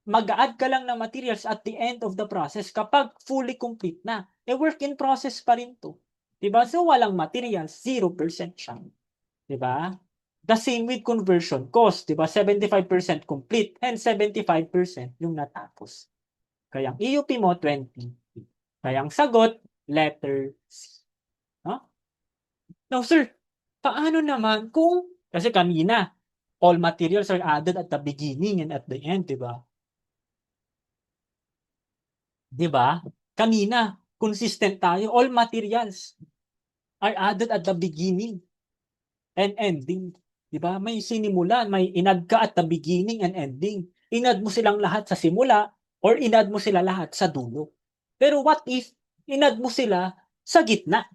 mag-add ka lang ng materials at the end of the process kapag fully complete na. Work in process pa rin to. Diba? So, walang materials, 0% siya. Diba? The same with conversion cost, diba? 75% complete and 75% yung natapos. Kaya ang EUP mo, 20. Kaya ang sagot, letter C. No? Now, sir, paano naman kasi kanina, all materials are added at the beginning and at the end, di ba? Di ba? Kanina, consistent tayo. All materials are added at the beginning and ending. Di ba? May sinimulan, may inad ka at the beginning and ending. Inad mo silang lahat sa simula or inad mo sila lahat sa dulo. Pero what if inad mo sila sa gitna?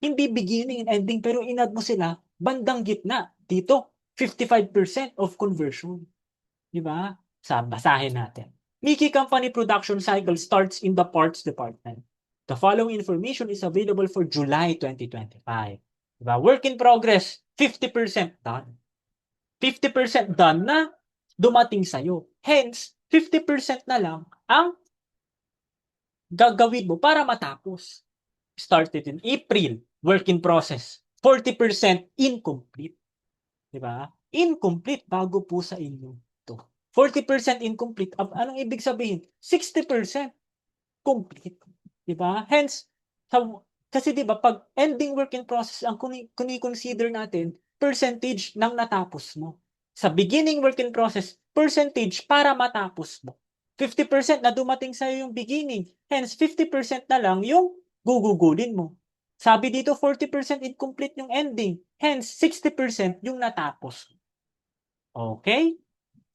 Hindi beginning and ending, pero inad mo sila bandang gitna. Dito, 55% of conversion. Di ba? Basahin natin. Mickey Company production cycle starts in the parts department. The following information is available for July 2025. Diba? Work in progress, 50% done. 50% done na dumating sa'yo. Hence, 50% na lang ang gagawin mo para matapos. Started in April, work in process. 40% incomplete. Diba? Incomplete bago po sa inyo to. 40% incomplete. Anong ibig sabihin? 60% complete. Diba? Hence, kasi diba, pag ending work in process, ang kuni-consider natin, percentage ng natapos mo. Sa beginning work in process, percentage para matapos mo. 50% na dumating sa'yo yung beginning. Hence, 50% na lang yung gugugulin mo. Sabi dito, 40% incomplete yung ending. Hence, 60% yung natapos. Okay?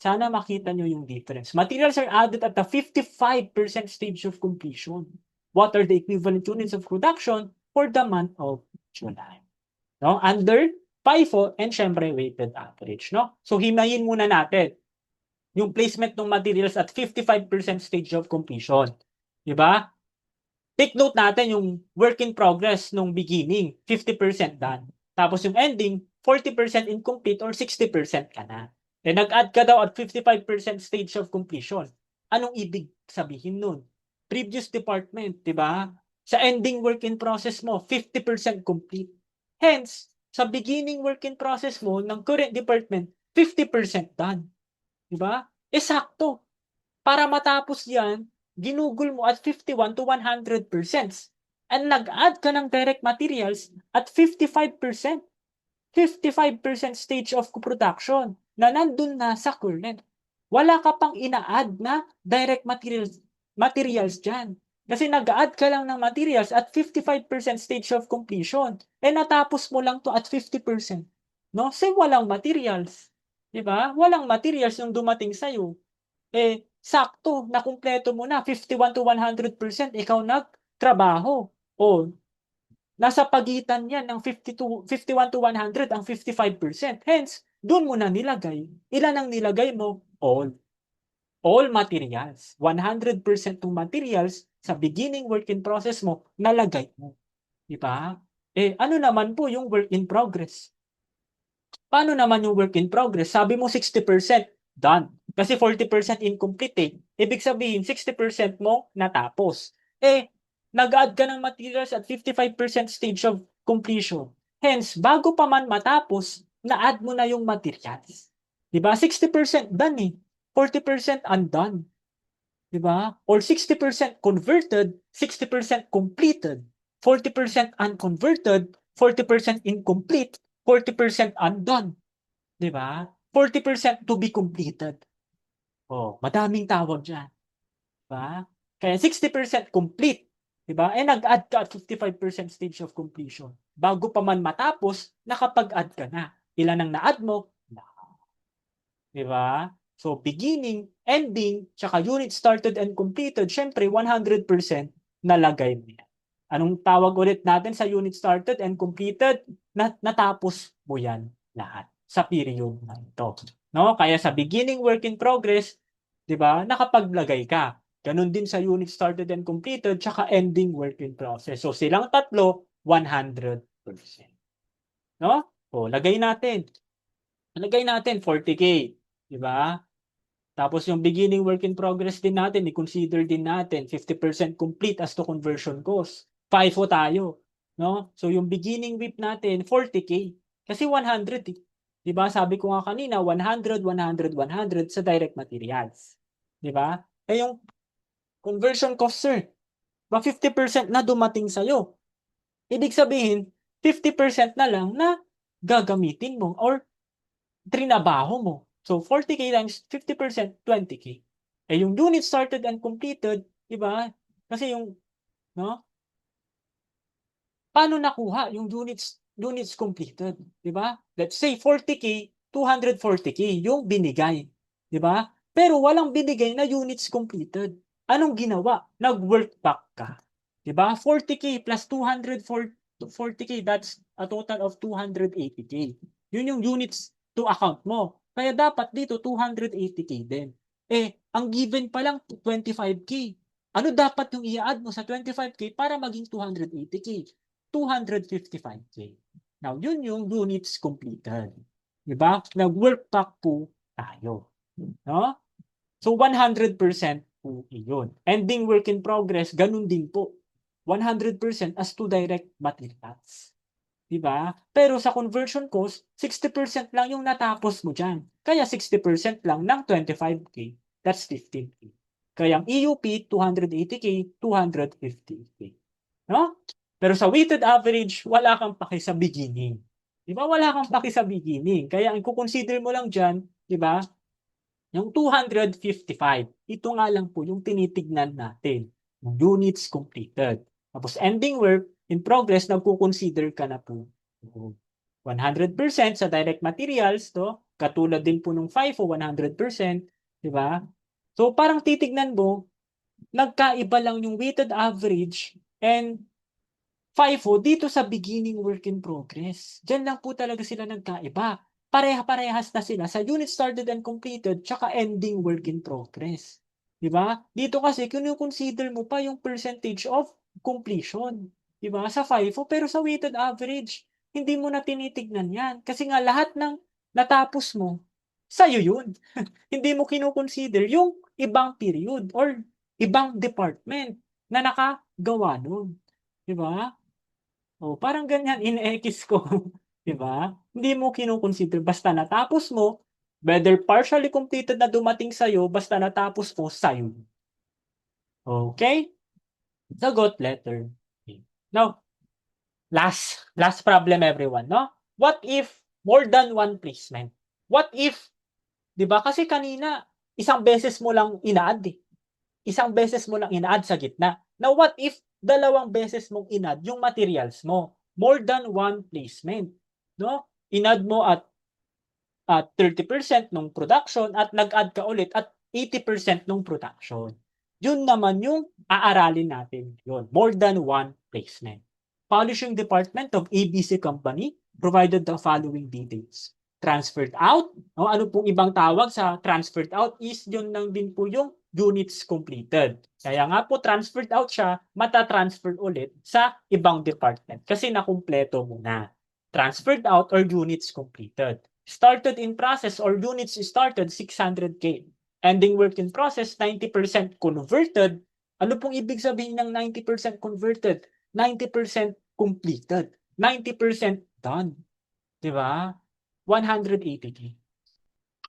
Sana makita nyo yung difference. Materials are added at the 55% stage of completion. What are the equivalent units of production for the month of July? No? Under FIFO and syempre weighted average. No? So, himayin muna natin yung placement ng materials at 55% stage of completion. Diba? Take note natin yung work in progress nung beginning, 50% done. Tapos yung ending, 40% incomplete or 60% ka na. Nag-add ka daw at 55% stage of completion. Anong ibig sabihin nun? Previous department, di ba? Sa ending work in process mo, 50% complete. Hence, sa beginning work in process mo ng current department, 50% done. Di ba? Sakto. Para matapos yan, ginugol mo at 51 to 100%. And nag-add ka ng direct materials at 55%. 55% stage of production na nandun na sa current. Wala ka pang ina-add na direct materials dyan. Kasi nag-add ka lang ng materials at 55% stage of completion. Natapos mo lang to at 50%. No? So, walang materials. Diba? Walang materials yung dumating sa'yo. Sakto, nakumpleto mo na, 51 to 100%, ikaw nagtrabaho. Nasa pagitan yan ng 51 to 100 ang 55%. Hence, doon mo na nilagay. Ilan ang nilagay mo? All. All materials. 100% ng materials sa beginning work in process mo, nalagay mo. Diba? Ano naman po yung work in progress? Paano naman yung work in progress? Sabi mo 60% done. Kasi 40% incomplete. Ibig sabihin, 60% mo natapos. Nag-add ka ng materials at 55% stage of completion. Hence, bago pa man matapos, na-add mo na yung materials. Diba? 60% done eh. 40% undone. Diba? Or 60% converted, 60% completed, 40% unconverted, 40% incomplete, 40% undone. Di ba? 40% to be completed. Oh, madaming tawag dyan. Diba? Kaya 60% complete. Diba? Eh, nag-add ka at 55% stage of completion. Bago pa man matapos, nakapag-add ka na. Ilan ang na-add mo? Diba? So, beginning, ending, tsaka unit started and completed, syempre, 100% nalagay mo yan. Anong tawag ulit natin sa unit started and completed? Natapos mo yan lahat sa period na ito. No? Kaya sa beginning work in progress, di ba, nakapaglagay ka. Ganun din sa unit started and completed, tsaka ending work in process. So, silang tatlo, 100%. No? O, lagay natin. Lagay natin 40K. Di ba? Tapos yung beginning work in progress din natin, i-consider din natin 50% complete as to conversion cost. FIFO tayo. No? So yung beginning WIP natin, 40K. Kasi 100 eh. Diba? Sabi ko nga kanina, 100, 100, 100 sa direct materials. Diba? Eh yung conversion cost, sir, ba 50% na dumating sa'yo. Ibig sabihin, 50% na lang na gagamitin mo or trinabaho mo. So 40K times 50%, 20K. Eh yung unit started and completed, di ba? Kasi yung, no? Paano nakuha yung units completed, di ba? Let's say 40K, 240K yung binigay, di ba? Pero walang binigay na units completed. Anong ginawa? Nag-work back ka. Di ba? 40K plus 240K, that's a total of 280K. Yun yung units to account mo. Kaya dapat dito 280K din. Eh, ang given pa lang 25K. Ano dapat yung i-add mo sa 25K para maging 280K? 255K. Now, yun yung units completed. Diba? Nag-work back po tayo. No? So, 100% po yun. Ending work in progress, ganun din po. 100% as to direct materials. Diba? Pero sa conversion cost, 60% lang yung natapos mo dyan. Kaya 60% lang ng 25K. That's 15K. Kaya ang EUP, 280K, 250K. No? Pero sa weighted average, wala kang paki sa beginning. Di ba? Wala kang paki sa beginning. Kaya ang kukonsider mo lang dyan, di ba? Yung 255. Ito nga lang po yung tinitignan natin. Yung units completed. Tapos ending work in progress, nagkukonsider ka na po 100% sa direct materials, to katulad din po ng FIFO, 100%, di ba? So parang titignan mo, nagkaiba lang yung weighted average and FIFO dito sa beginning work in progress. Diyan lang po talaga sila nagkaiba. Pareha-parehas na sila sa unit started and completed tsaka ending work in progress. Di ba? Dito kasi kinu-consider mo pa yung percentage of completion. Di ba? Sa FIFO pero sa weighted average, hindi mo na tinitignan yan. Kasi nga lahat ng natapos mo, sa'yo yun. Hindi mo kinu-consider yung ibang period or ibang department na nakagawa nun. Di ba? Oh, parang ganyan in-X ko, 'di ba? Hindi mo kino-consider basta natapos mo, whether partially completed na dumating sa basta natapos mo sa'yo. Okay? Sagot letter A. Now, last problem everyone, no? What if more than one placement? What if, 'di ba? Kasi kanina isang beses mo lang ina-add eh. Isang beses mo lang ina-add sa gitna. Now, what if dalawang beses mong in-add yung materials mo? More than one placement. No? In-add mo at 30% nung production at nag-add ka ulit at 80% nung production. Yun naman yung aaralin natin. Yun. More than one placement. Publishing department of ABC Company provided the following details. Transferred out. No? Ano pong ibang tawag sa transferred out is yun lang din po yung units completed. Kaya nga po transferred out siya, mata-transfer ulit sa ibang department kasi nakumpleto mo na. Transferred out or units completed. Started in process or units started 600K. Ending work in process 90% converted. Ano pong ibig sabihin ng 90% converted? 90% completed. 90% done. Di ba? 180K.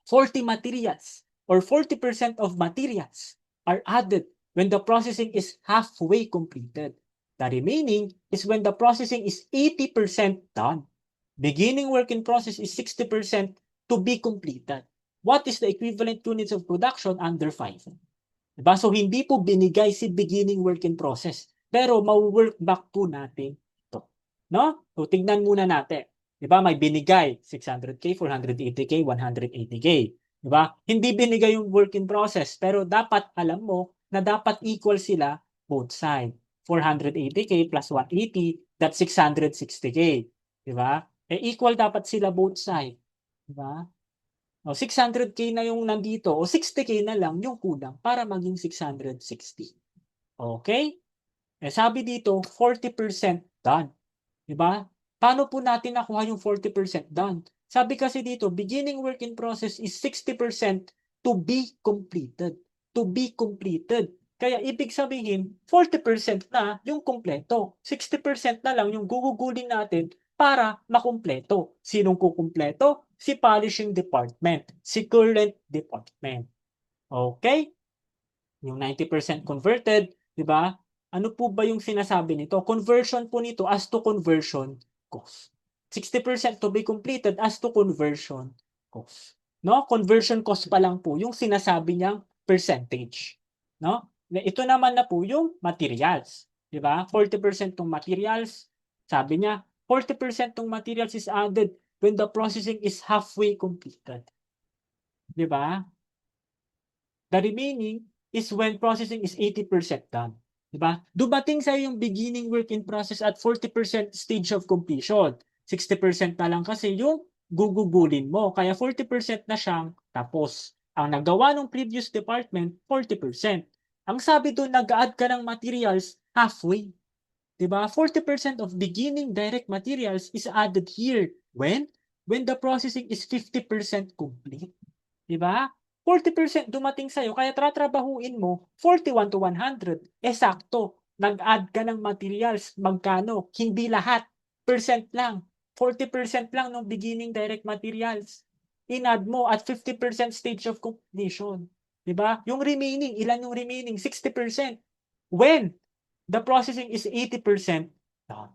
40 materials or 40% of materials are added when the processing is halfway completed. The remaining is when the processing is 80% done. Beginning work in process is 60% to be completed. What is the equivalent units of production under FIFO? Diba? So, hindi po binigay si beginning work in process. Pero, ma-work back po natin ito. No? So, tingnan muna natin. Diba? May binigay 600K, 480K, 180K. Diba? Hindi binigay yung work in process. Pero, dapat alam mo na dapat equal sila both sides. 480K plus 180, that's 660K. Diba? Equal dapat sila both sides. Diba? O 600K na yung nandito o 60K na lang yung kulang para maging 660. Okay? Sabi dito, 40% done. Diba? Paano po natin nakuha yung 40% done? Sabi kasi dito, beginning work in process is 60% to be completed. To be completed. Kaya ibig sabihin, 40% na yung kumpleto. 60% na lang yung gugugulin natin para makumpleto. Sinong kukumpleto? Si polishing department. Si current department. Okay? Yung 90% converted, di ba? Ano po ba yung sinasabi nito? Conversion po nito as to conversion cost. 60% to be completed as to conversion cost. No? Conversion cost pa lang po yung sinasabi niyang percentage. No? Ito naman na po yung materials. Di ba? 40% tong materials. Sabi niya, 40% tong materials is added when the processing is halfway completed. Di ba? The remaining is when processing is 80% done. Diba? Dumating sa yung beginning work in process at 40% stage of completion. 60% na lang kasi yung gugugulin mo. Kaya 40% na siyang tapos. Ang nagawa ng previous department, 40%. Ang sabi doon, nag-add ka ng materials halfway. Diba? 40% of beginning direct materials is added here. When? When the processing is 50% complete. Diba? 40% dumating sa'yo, kaya tratrabahuin mo 41 to 100. Sakto. Nag-add ka ng materials. Magkano? Hindi lahat. Percent lang. 40% lang ng beginning direct materials. In-add mo at 50% stage of completion. Diba? Yung remaining, ilan yung remaining? 60%. When? The processing is 80% done.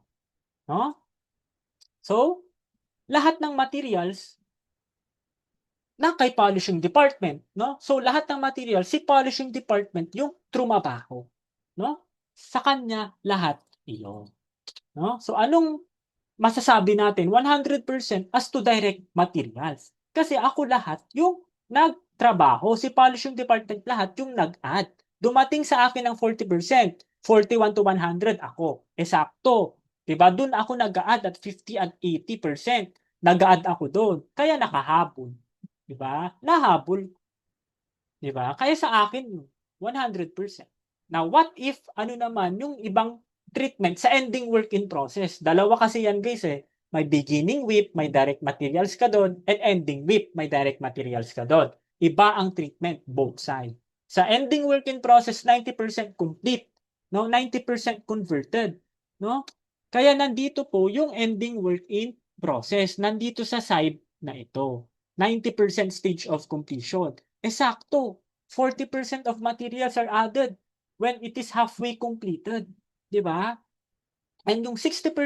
No? So, lahat ng materials na kay polishing department, no? So lahat ng material si polishing department yung trumabaho, no? Sa kanya lahat iyon, no? So anong masasabi natin 100% as to direct materials? Kasi ako lahat yung nagtrabaho, si polishing department lahat yung nag-add. Dumating sa akin ng 40%, 41 to 100 ako. Sakto. 'Di ba? Doon ako nag-add at 50 at 80%. Nag-add ako doon. Kaya nakahabol. 'Di ba? Nahabol, 'di ba? Kaya sa akin 100%. Now, what if ano naman yung ibang treatment sa ending work in process? Dalawa kasi yan, guys eh. May beginning WIP, may direct materials ka doon, and ending WIP, may direct materials ka doon. Iba ang treatment, both side. Sa ending work in process, 90% complete, no? 90% converted, no? Kaya nandito po yung ending work in process. Nandito sa side na ito. 90% stage of completion. Sakto. 40% of materials are added when it is halfway completed. Di ba? And yung 60%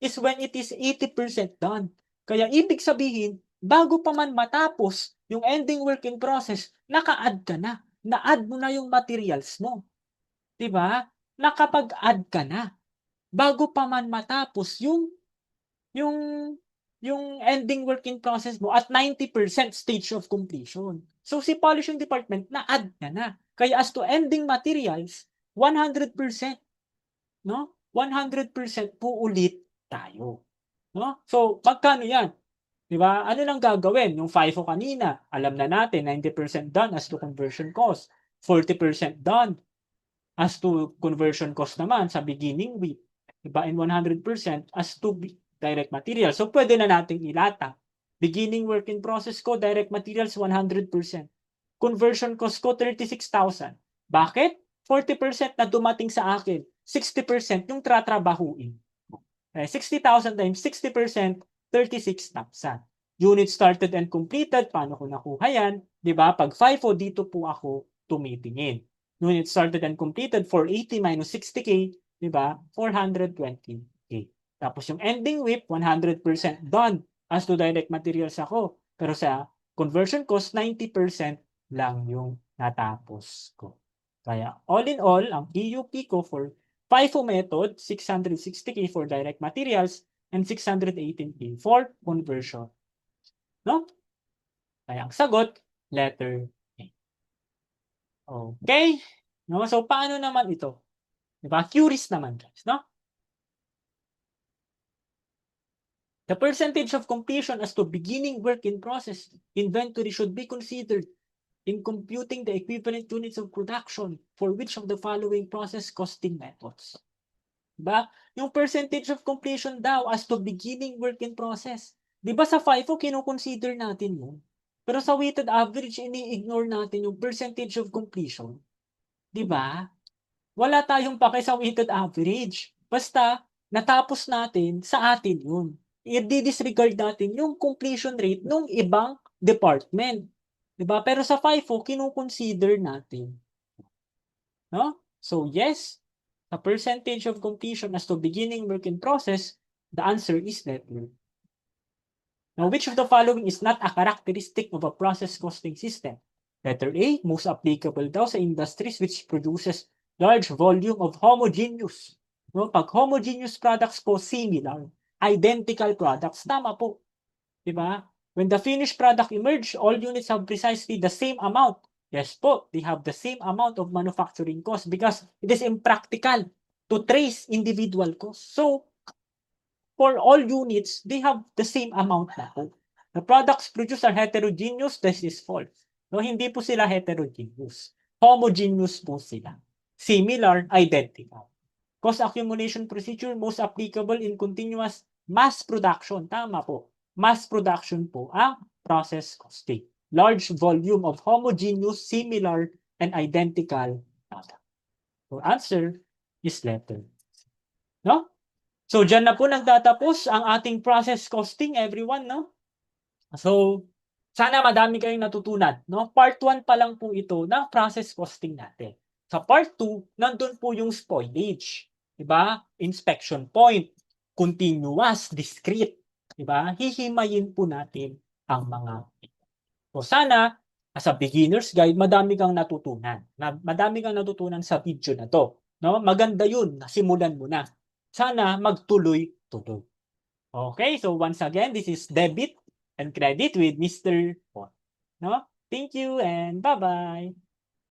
is when it is 80% done. Kaya ibig sabihin, bago pa man matapos yung ending work in process, naka-add ka na. Na-add mo na yung materials mo. Di ba? Nakapag-add ka na. Bago pa man matapos yung yung ending work in process mo at 90% stage of completion. So si polishing department na-add na. Kaya as to ending materials, 100%, no? 100% po ulit tayo, no? So magkano 'yan? 'Di ba? Ano nang gagawin? Yung FIFO kanina, alam na natin 90% done as to conversion cost, 40% done as to conversion cost naman sa beginning week. 'Di ba? And 100% as to direct material. So pwede na nating ilata. Beginning work in process ko, direct materials 100%. Conversion cost ko 36,000. Bakit? 40% na dumating sa akin. 60% yung tratrabahuin. 60,000 times 60%, 36,000. Unit started and completed, paano ko nakuha yan? Diba? Pag FIFO, dito po ako tumitingin. Unit started and completed, 480 minus 60K, diba? 420K. Tapos yung ending WIP, 100% done. As to direct materials ako. Pero sa conversion cost, 90% lang yung natapos ko. Kaya all in all, ang EUP ko for FIFO method, 660K for direct materials and 618K for conversion. No? Kaya ang sagot, letter A. Okay? No? So, paano naman ito? Diba? Curious naman, guys. No? The percentage of completion as to beginning work in process inventory should be considered in computing the equivalent units of production for which of the following process costing methods. Diba? Yung percentage of completion daw as to beginning work in process. Diba sa FIFO, kino-consider natin yun. Pero sa weighted average, ini-ignore natin yung percentage of completion. Diba? Wala tayong pake sa weighted average. Basta, natapos natin, sa atin yun. I-disregard natin yung completion rate ng ibang department. Diba? Pero sa FIFO, kino-consider natin. No? So, yes, the percentage of completion as to beginning work in process, the answer is letter. Now, which of the following is not a characteristic of a process costing system? Letter A, most applicable daw sa industries which produces large volume of homogeneous. No? Pag homogeneous products po, similar. Identical products. Tama po. Diba? When the finished product emerge, all units have precisely the same amount. Yes po, they have the same amount of manufacturing cost because it is impractical to trace individual costs. So, for all units, they have the same amount na po. The products produced are heterogeneous, this is false. No, hindi po sila heterogeneous. Homogeneous po sila. Similar, identical. Cost accumulation procedure most applicable in continuous mass production. Tama po. Mass production po ang process costing. Large volume of homogeneous, similar, and identical product. So answer is letter. No? So dyan na po nagtatapos ang ating process costing, everyone, no? So, sana madami kayong natutunan, no? Part 1 pa lang po ito ng process costing natin. Sa part 2, nandun po yung spoilage. Diba? Inspection point, continuous, discrete. Diba? Hihimayin po natin ang mga ito. So sana, as a beginner's guide, madami kang natutunan. Madami kang natutunan sa video na to. No? Maganda yun, nasimulan mo na. Sana magtuloy-tuloy. Okay, so once again, this is debit and credit with Mr. Paul. No? Thank you and bye-bye.